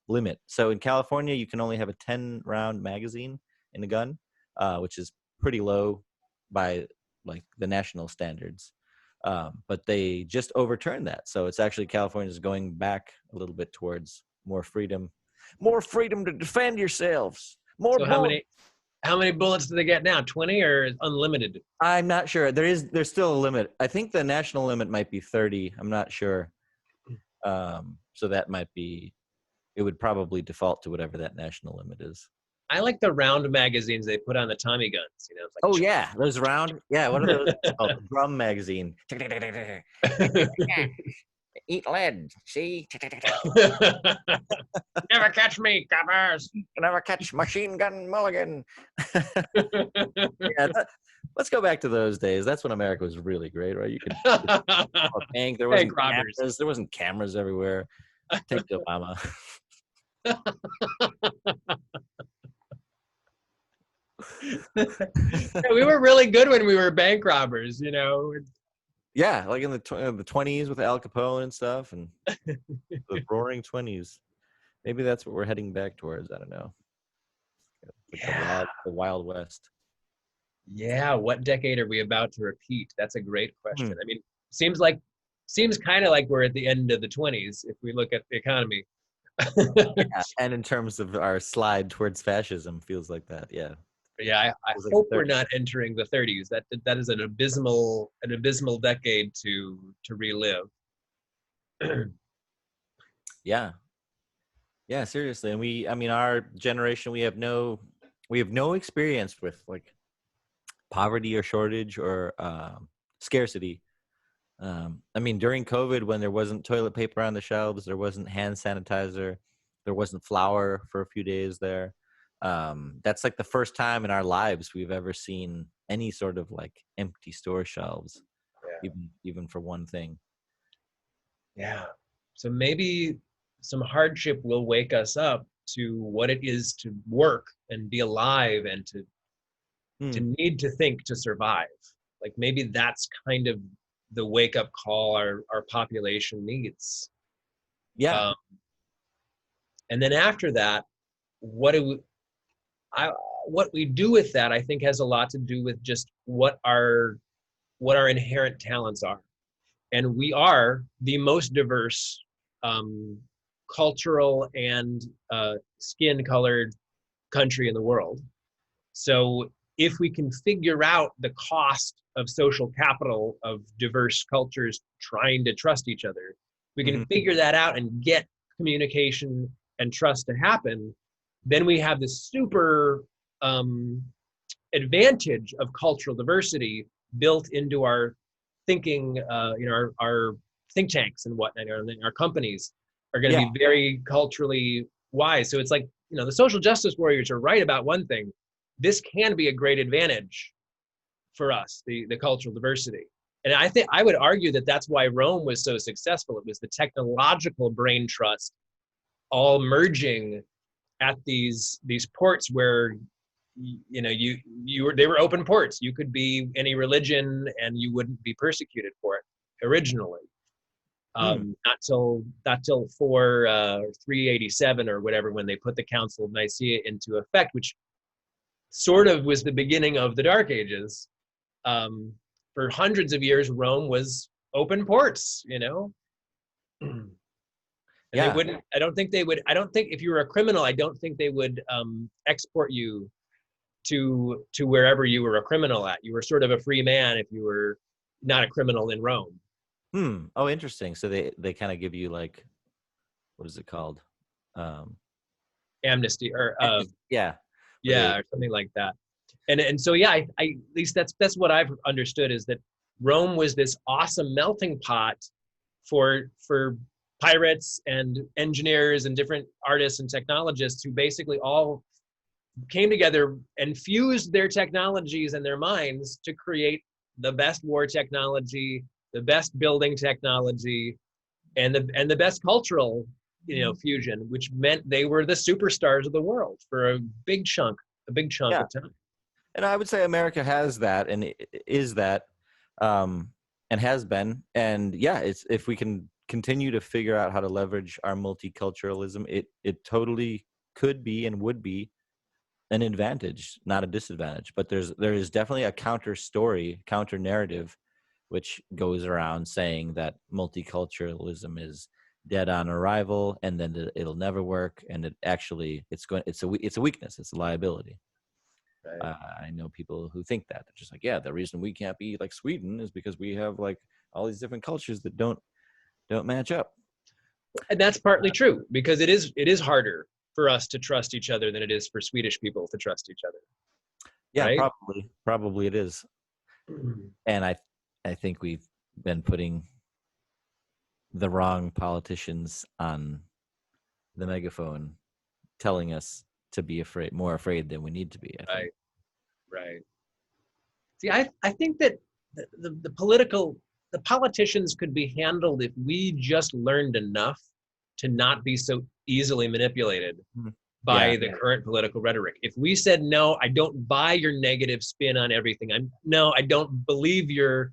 limit. So in California, you can only have a 10-round magazine in a gun, which is pretty low by like the national standards. But they just overturned that. So it's actually California's going back a little bit towards more freedom to defend yourselves. So how many bullets do they get now? 20 or unlimited? I'm not sure. There's still a limit. I think the national limit might be 30. I'm not sure. So that might be, it would probably default to whatever that national limit is. I like the round magazines they put on the Tommy guns. It's like, oh yeah, those round. Yeah, what are those? Oh, drum magazine. Eat lead, see? Never catch me, coppers. Never catch Machine Gun Mulligan. Yeah, let's go back to those days. That's when America was really great, right? You could a bank. There wasn't cameras. There wasn't cameras everywhere. Take Obama. We were really good when we were bank robbers, Yeah, like in the 20s with Al Capone and stuff, and the Roaring 20s. Maybe that's what we're heading back towards. I don't know. The Wild West. Yeah, what decade are we about to repeat? That's a great question. I mean, seems kind of like we're at the end of the 20s if we look at the economy. Yeah, and in terms of our slide towards fascism, feels like that. Yeah. Yeah, I hope we're not entering the 30s. That is an abysmal decade to relive. Yeah, seriously. And our generation, we have no experience with like poverty or shortage or scarcity. During COVID, when there wasn't toilet paper on the shelves, there wasn't hand sanitizer, there wasn't flour for a few days there. That's like the first time in our lives we've ever seen any sort of like empty store shelves, even for one thing. Yeah. So maybe some hardship will wake us up to what it is to work and be alive and to need to think to survive. Like maybe that's kind of the wake up call our population needs. Yeah. And then after that, what we do with that, I think, has a lot to do with just what our inherent talents are. And we are the most diverse cultural and skin-colored country in the world. So if we can figure out the cost of social capital of diverse cultures trying to trust each other, we can figure that out and get communication and trust to happen, then we have this super advantage of cultural diversity built into our thinking, our think tanks and whatnot, our companies are going to be very culturally wise. So it's like the social justice warriors are right about one thing. This can be a great advantage for us, the cultural diversity. And I think I would argue that that's why Rome was so successful. It was the technological brain trust all merging at these ports where they were open ports. You could be any religion and you wouldn't be persecuted for it originally. Not till 387 or whatever, when they put the Council of Nicaea into effect, which sort of was the beginning of the Dark Ages. For hundreds of years, Rome was open ports, And Yeah. they wouldn't. I don't think if you were a criminal, I don't think they would export you to wherever you were a criminal at. You were sort of a free man if you were not a criminal in Rome. Oh, interesting. So they kind of give you like, what is it called? Amnesty or yeah. or something like that. And so yeah, I at least that's what I've understood, is that Rome was this awesome melting pot for pirates and engineers and different artists and technologists who basically all came together and fused their technologies and their minds to create the best war technology, the best building technology, and the best cultural fusion, which meant they were the superstars of the world for a big chunk of time. And I would say America has that, and is that, and has been. And yeah, it's, if we can continue to figure out how to leverage our multiculturalism, it totally could be and would be an advantage, not a disadvantage. But there is definitely a counter story, counter narrative, which goes around saying that multiculturalism is dead on arrival, and then it'll never work, and it's a weakness, it's a liability. Right. I know people who think that. They're just like, yeah, the reason we can't be like Sweden is because we have like all these different cultures that don't match up. And that's partly true, because it is harder for us to trust each other than it is for Swedish people to trust each other. Yeah, right? probably it is. And I think we've been putting the wrong politicians on the megaphone, telling us to be more afraid than we need to be. I think. Right. See, I think that the politicians could be handled if we just learned enough to not be so easily manipulated by the current political rhetoric. If we said, no, I don't buy your negative spin on everything. I don't believe your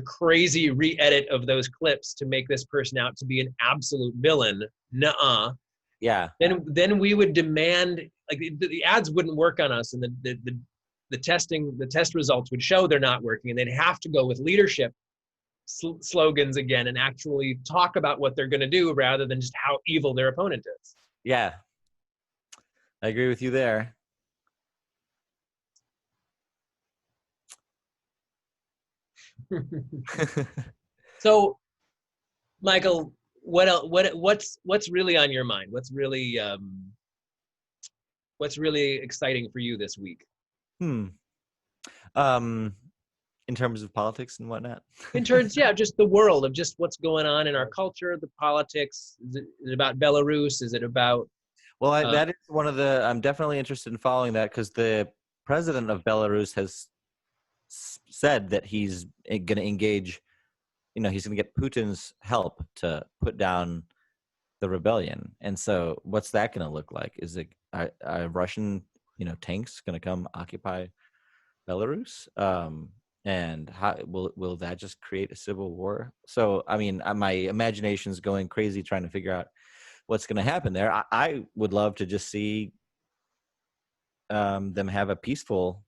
crazy re-edit of those clips to make this person out to be an absolute villain. Nuh-uh. Yeah. Then we would demand, like, the ads wouldn't work on us, and the test results would show they're not working, and they'd have to go with leadership slogans again and actually talk about what they're going to do rather than just how evil their opponent is. Yeah. I agree with you there. So, Michael, what's really on your mind? What's really exciting for you this week? In terms of politics and whatnot? In terms, just the world of just what's going on in our culture, the politics. Is it about Belarus? Is it about... Well, that is one of the... I'm definitely interested in following that, because the president of Belarus has said that he's going to engage, he's going to get Putin's help to put down the rebellion. And so what's that going to look like? Is it a Russian, tanks going to come occupy Belarus? And how will that just create a civil war? So, I mean, my imagination's going crazy trying to figure out what's going to happen there. I would love to just see them have a peaceful,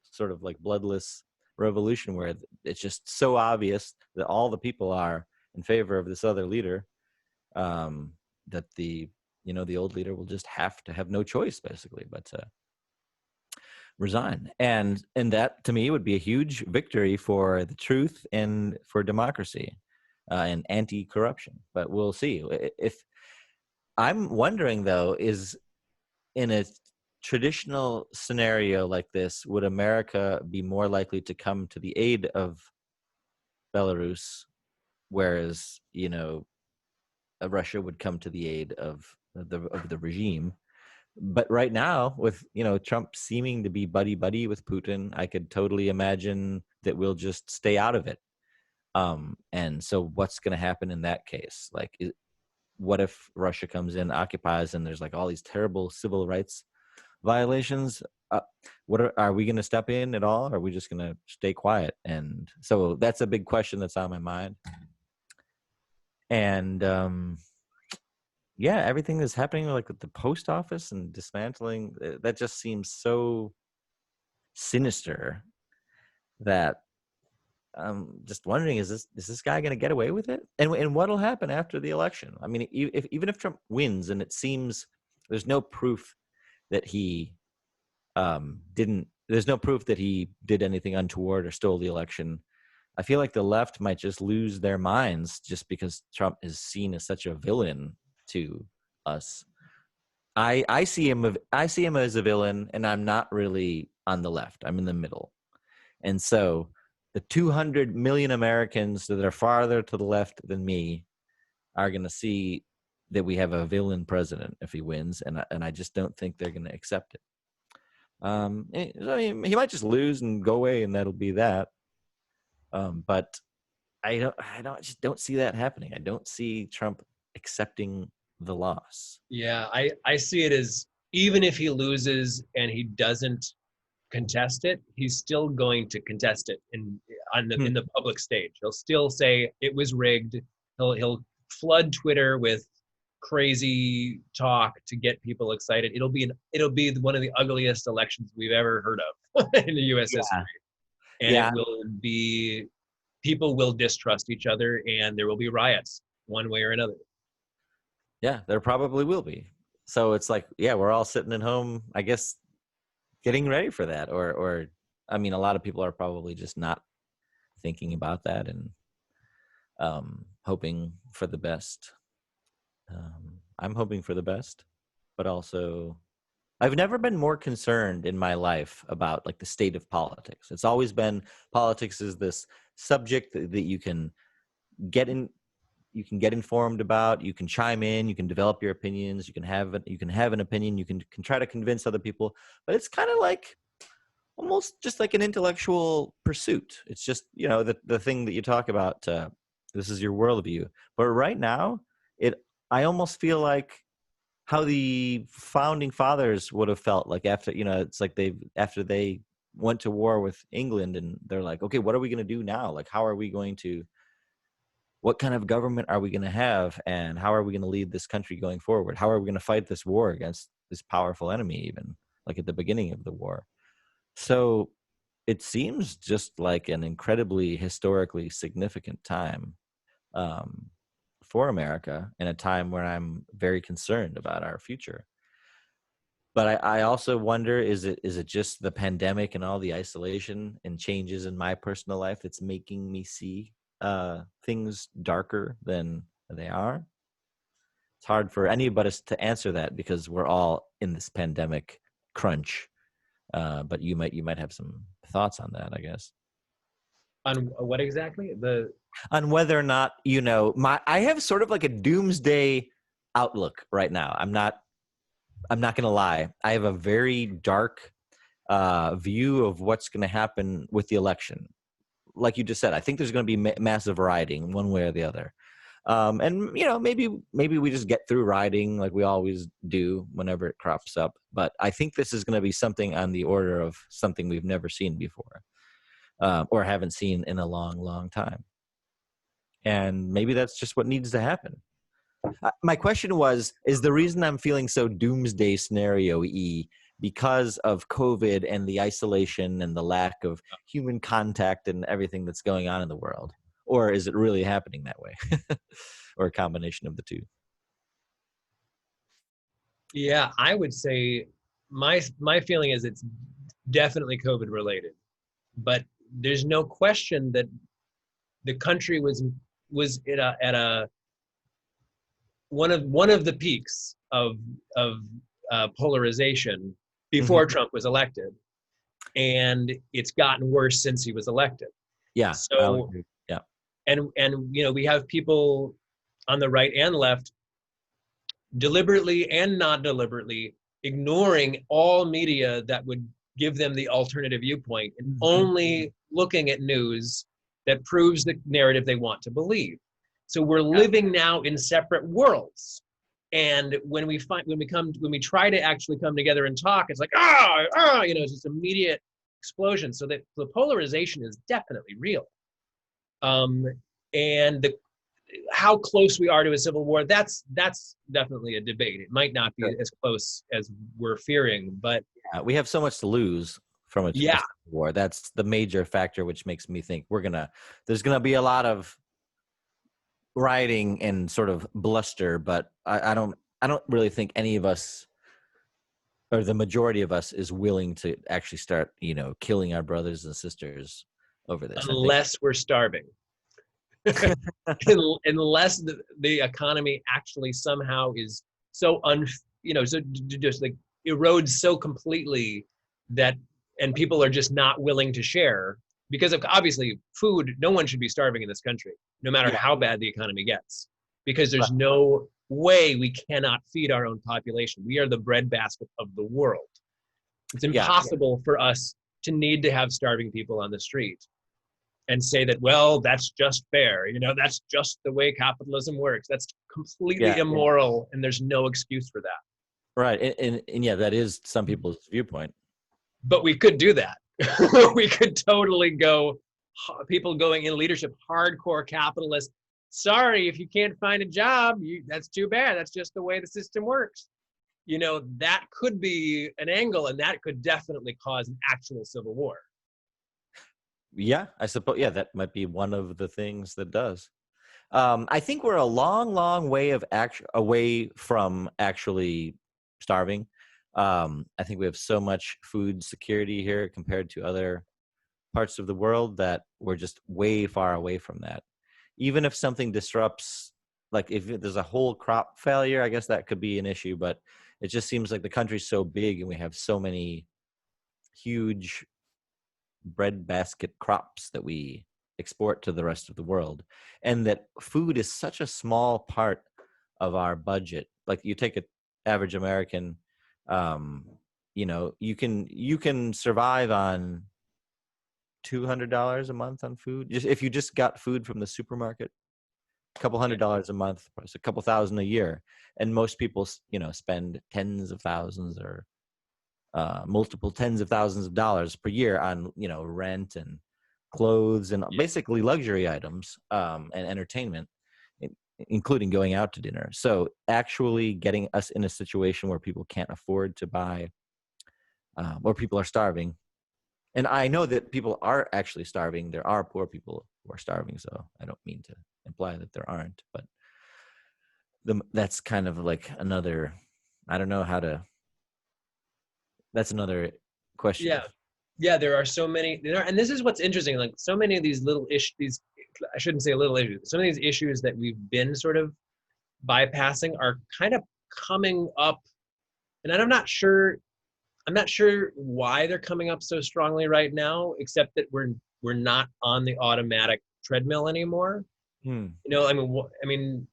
sort of like bloodless revolution where it's just so obvious that all the people are in favor of this other leader, that the old leader will just have to have no choice, basically, but to resign. And that, to me, would be a huge victory for the truth and for democracy, and anti-corruption. But we'll see. If I'm wondering, though, is in a traditional scenario like this, would America be more likely to come to the aid of Belarus, whereas Russia would come to the aid of the regime? But right now, with Trump seeming to be buddy buddy with Putin, I could totally imagine that we'll just stay out of it. And so, what's going to happen in that case? Like, what if Russia comes in, occupies, and there's like all these terrible civil rights violations? Are we going to step in at all? Or are we just going to stay quiet? And so that's a big question that's on my mind. And yeah, everything that's happening like with the post office and dismantling, that just seems so sinister that I'm just wondering, is this guy going to get away with it? And what'll happen after the election? I mean, even if Trump wins, and it seems there's no proof that he didn't, there's no proof that he did anything untoward or stole the election. I feel like the left might just lose their minds just because Trump is seen as such a villain to us. I see him as a villain, and I'm not really on the left. I'm in the middle. And so the 200 million Americans that are farther to the left than me are going to see that we have a villain president if he wins, and I just don't think they're going to accept it. I mean, he might just lose and go away, and that'll be that. But I just don't see that happening. I don't see Trump accepting the loss. Yeah, I see it as, even if he loses and he doesn't contest it, he's still going to contest it in the public stage. He'll still say it was rigged. He'll flood Twitter with crazy talk to get people excited. It'll be one of the ugliest elections we've ever heard of in the U.S. history. And it will be, people will distrust each other, and there will be riots one way or another. Yeah, there probably will be. So it's like, yeah, we're all sitting at home, I guess, getting ready for that. Or I mean, a lot of people are probably just not thinking about that and hoping for the best. I'm hoping for the best, but also I've never been more concerned in my life about like the state of politics. It's always been, politics is this subject that you can get informed about, you can chime in, you can develop your opinions, you can have an opinion, you can try to convince other people, but it's kind of like almost just like an intellectual pursuit. It's just, the thing that you talk about, this is your worldview. But right now, I almost feel like how the founding fathers would have felt like after, it's like after they went to war with England, and they're like, okay, what are we going to do now? Like, what kind of government are we going to have, and how are we going to lead this country going forward? How are we going to fight this war against this powerful enemy, even like at the beginning of the war? So it seems just like an incredibly historically significant time for America, in a time where I'm very concerned about our future. But I also wonder, is it just the pandemic and all the isolation and changes in my personal life that's making me see things darker than they are? It's hard for any of us to answer that because we're all in this pandemic crunch. But you might have some thoughts on that, I guess. On what exactly? On whether or not, I have sort of like a doomsday outlook right now. I'm not gonna lie. I have a very dark view of what's going to happen with the election. Like you just said, I think there's going to be massive rioting one way or the other. And maybe we just get through rioting like we always do whenever it crops up. But I think this is going to be something on the order of something we've never seen before, or haven't seen in a long, long time. And maybe that's just what needs to happen. My question is the reason I'm feeling so doomsday scenario-y because of COVID and the isolation and the lack of human contact and everything that's going on in the world? Or is it really happening that way? Or a combination of the two? Yeah, I would say my feeling is it's definitely COVID related, but there's no question that the country was at a one of the peaks of polarization before Trump was elected, and it's gotten worse since he was elected. Yeah. So yeah, and we have people on the right and left, deliberately and not deliberately, ignoring all media that would give them the alternative viewpoint and only looking at news that proves the narrative they want to believe. So we're living now in separate worlds. And when we try to actually come together and talk, it's like, it's just immediate explosion. So that the polarization is definitely real. And how close we are to a civil war, that's definitely a debate. It might not be as close as we're fearing, but we have so much to lose from a civil war. That's the major factor, which makes me think there's gonna be a lot of rioting and sort of bluster, but I don't really think any of us, or the majority of us, is willing to actually start, killing our brothers and sisters over this. Unless we're starving. Unless the economy actually somehow is so just like erodes so completely and people are just not willing to share, because of obviously food. No one should be starving in this country, no matter how bad the economy gets, because there's no way we cannot feed our own population. We are the breadbasket of the world. It's impossible for us to need to have starving people on the street and say that, well, that's just fair. That's just the way capitalism works. That's completely immoral, and there's no excuse for that. Right, and that is some people's viewpoint. But we could do that. We could totally go, people going in leadership, hardcore capitalists. Sorry, if you can't find a job, that's too bad. That's just the way the system works. That could be an angle, and that could definitely cause an actual civil war. Yeah, I suppose. Yeah, that might be one of the things that does. I think we're a long, long way away from actually starving. I think we have so much food security here compared to other parts of the world that we're just way far away from that. Even if something disrupts, like if there's a whole crop failure, I guess that could be an issue. But it just seems like the country's so big and we have so many huge breadbasket crops that we export to the rest of the world, and that food is such a small part of our budget. Like you take an average American, you can survive on $200 a month on food. Just if you just got food from the supermarket, a couple $100 a month, a couple thousand a year, and most people, spend tens of thousands or multiple tens of thousands of dollars per year on rent and clothes and basically luxury items and entertainment, including going out to dinner. So actually getting us in a situation where people can't afford to buy, or people are starving. And I know that people are actually starving. There are poor people who are starving, so I don't mean to imply that there aren't, but that's kind of like another, I don't know how to, that's another question. Yeah, there are so many, and this is what's interesting. Like so many of these little issues, I shouldn't say little issues, some of these issues that we've been sort of bypassing are kind of coming up, and I'm not sure why they're coming up so strongly right now, except that we're not on the automatic treadmill anymore. I mean,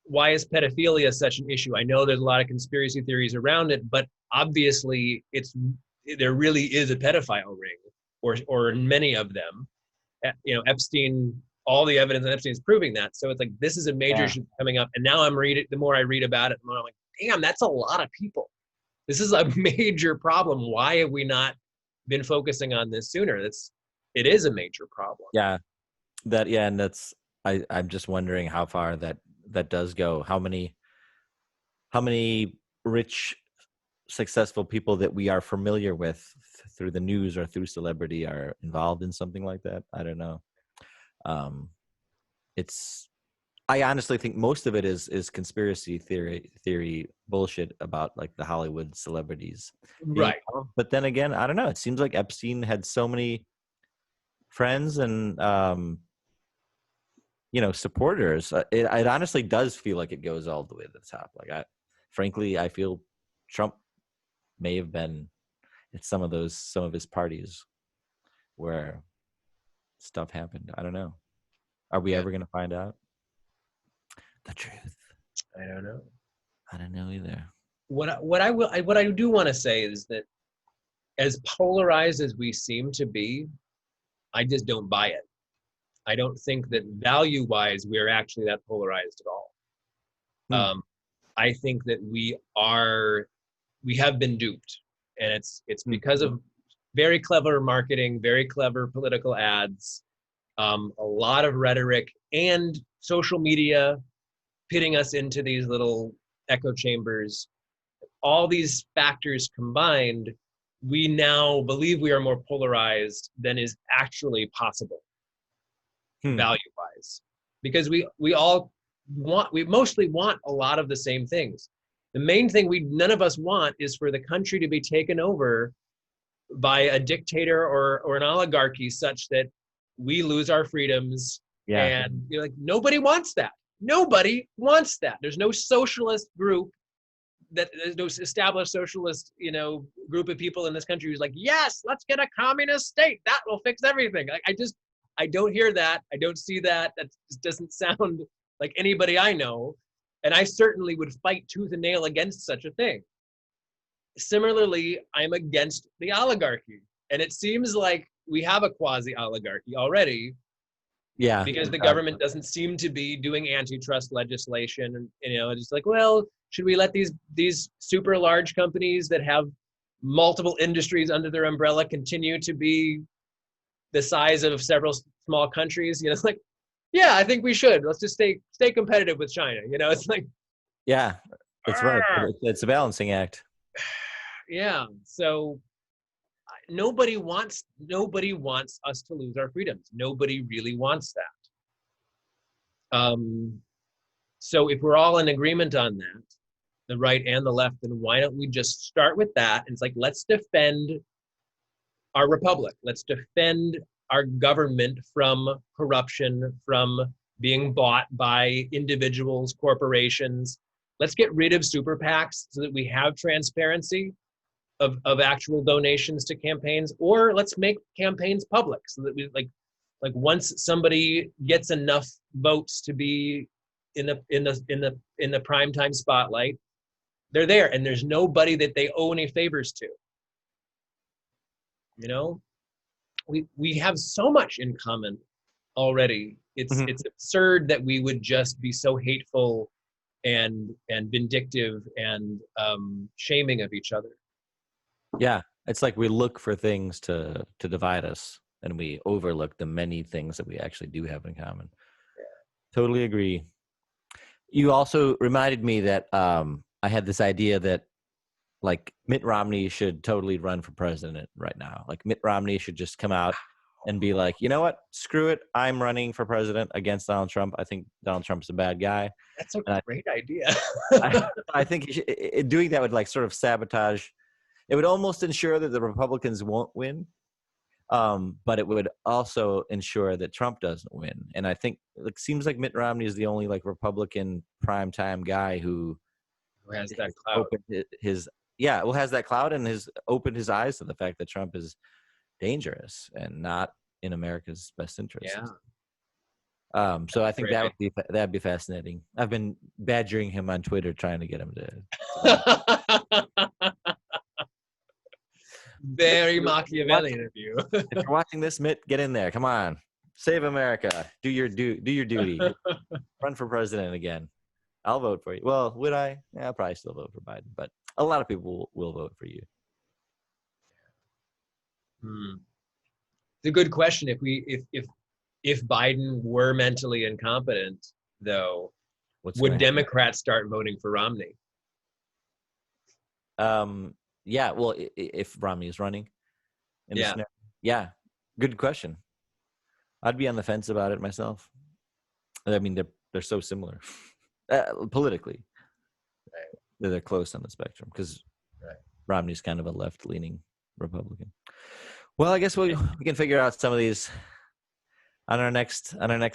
why is pedophilia such an issue? I know there's a lot of conspiracy theories around it, but obviously there really is a pedophile ring, or many of them. Epstein, all the evidence on Epstein is proving that. So it's like, this is a major issue coming up. And now the more I read about it, the more I'm like, damn, that's a lot of people. This is a major problem. Why have we not been focusing on this sooner? It is a major problem. Yeah, and I'm just wondering how far that does go. How many rich, successful people that we are familiar with through the news or through celebrity are involved in something like that? I don't know. I honestly think most of it is conspiracy theory bullshit about like the Hollywood celebrities. Right. But then again, I don't know. It seems like Epstein had so many friends and supporters. It honestly does feel like it goes all the way to the top. Like frankly, I feel Trump may have been at some of his parties where stuff happened. I don't know. Are we ever going to find out the truth? I don't know. I don't know either. what I do want to say is that as polarized as we seem to be, I just don't buy it. I don't think that value-wise we're actually that polarized at all. I think that we have been duped, and it's because of very clever marketing, very clever political ads, a lot of rhetoric, and social media pitting us into these little echo chambers. All these factors combined, we now believe we are more polarized than is actually possible, value-wise, because we mostly want a lot of the same things. The main thing none of us want is for the country to be taken over by a dictator or an oligarchy such that we lose our freedoms. Yeah. And you're like, nobody wants that. Nobody wants that. There's no socialist group there's no established socialist, group of people in this country who's like, yes, let's get a communist state. That will fix everything. I don't hear that. I don't see that. That just doesn't sound like anybody I know. And I certainly would fight tooth and nail against such a thing. Similarly, I'm against the oligarchy. And it seems like we have a quasi-oligarchy already. Yeah. Because the government doesn't seem to be doing antitrust legislation. And, it's like, well, should we let these super large companies that have multiple industries under their umbrella continue to be the size of several small countries? It's like, yeah, I think we should. Let's just stay competitive with China. It's like, yeah, that's right. It's a balancing act. Yeah. So nobody wants us to lose our freedoms. Nobody really wants that. So if we're all in agreement on that, the right and the left, then why don't we just start with that? And it's like, let's defend our republic. Let's defend our government from corruption, from being bought by individuals, corporations. Let's get rid of super PACs so that we have transparency of actual donations to campaigns, or let's make campaigns public so that we like once somebody gets enough votes to be in the primetime spotlight, they're there, and there's nobody that they owe any favors to. We have so much in common already. It's absurd that we would just be so hateful and vindictive and shaming of each other. Yeah, it's like we look for things to divide us, and we overlook the many things that we actually do have in common. Yeah. Totally agree. You also reminded me that I had this idea that like Mitt Romney should totally run for president right now. Like Mitt Romney should just come out and be like, you know what? Screw it. I'm running for president against Donald Trump. I think Donald Trump's a bad guy. That's a great idea. I think doing that would like sort of sabotage. It would almost ensure that the Republicans won't win, but it would also ensure that Trump doesn't win. And I think it seems like Mitt Romney is the only like Republican primetime guy who has that clout. Has that clout and has opened his eyes to the fact that Trump is dangerous and not in America's best interest. Yeah. So I think that'd be fascinating. I've been badgering him on Twitter, trying to get him to. Very Machiavellian of you. If you're watching this, Mitt, get in there. Come on, save America. Do your duty. Run for president again. I'll vote for you. Well, would I? Yeah, I'll probably still vote for Biden, but a lot of people will vote for you. It's a good question. If Biden were mentally incompetent, though, would Democrats start voting for Romney? Yeah. Well, if Romney is running. Yeah. Good question. I'd be on the fence about it myself. I mean, they're so similar politically. Right. They're close on the spectrum because Romney's kind of a left-leaning Republican. Well, I guess we can figure out some of these on our next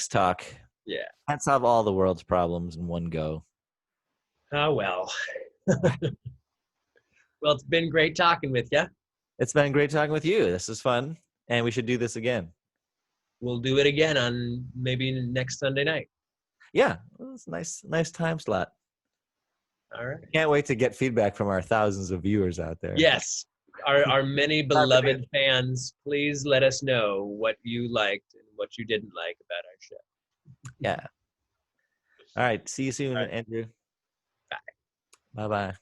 talk. Yeah. Can't solve all the world's problems in one go. Oh, well. Well, it's been great talking with you. It's been great talking with you. This is fun, and we should do this again. We'll do it again on maybe next Sunday night. Yeah, well, it's a nice time slot. All right. Can't wait to get feedback from our thousands of viewers out there. Yes. Our many beloved fans, please let us know what you liked and what you didn't like about our show. Yeah. All right. See you soon, All right. Andrew. Bye. Bye-bye.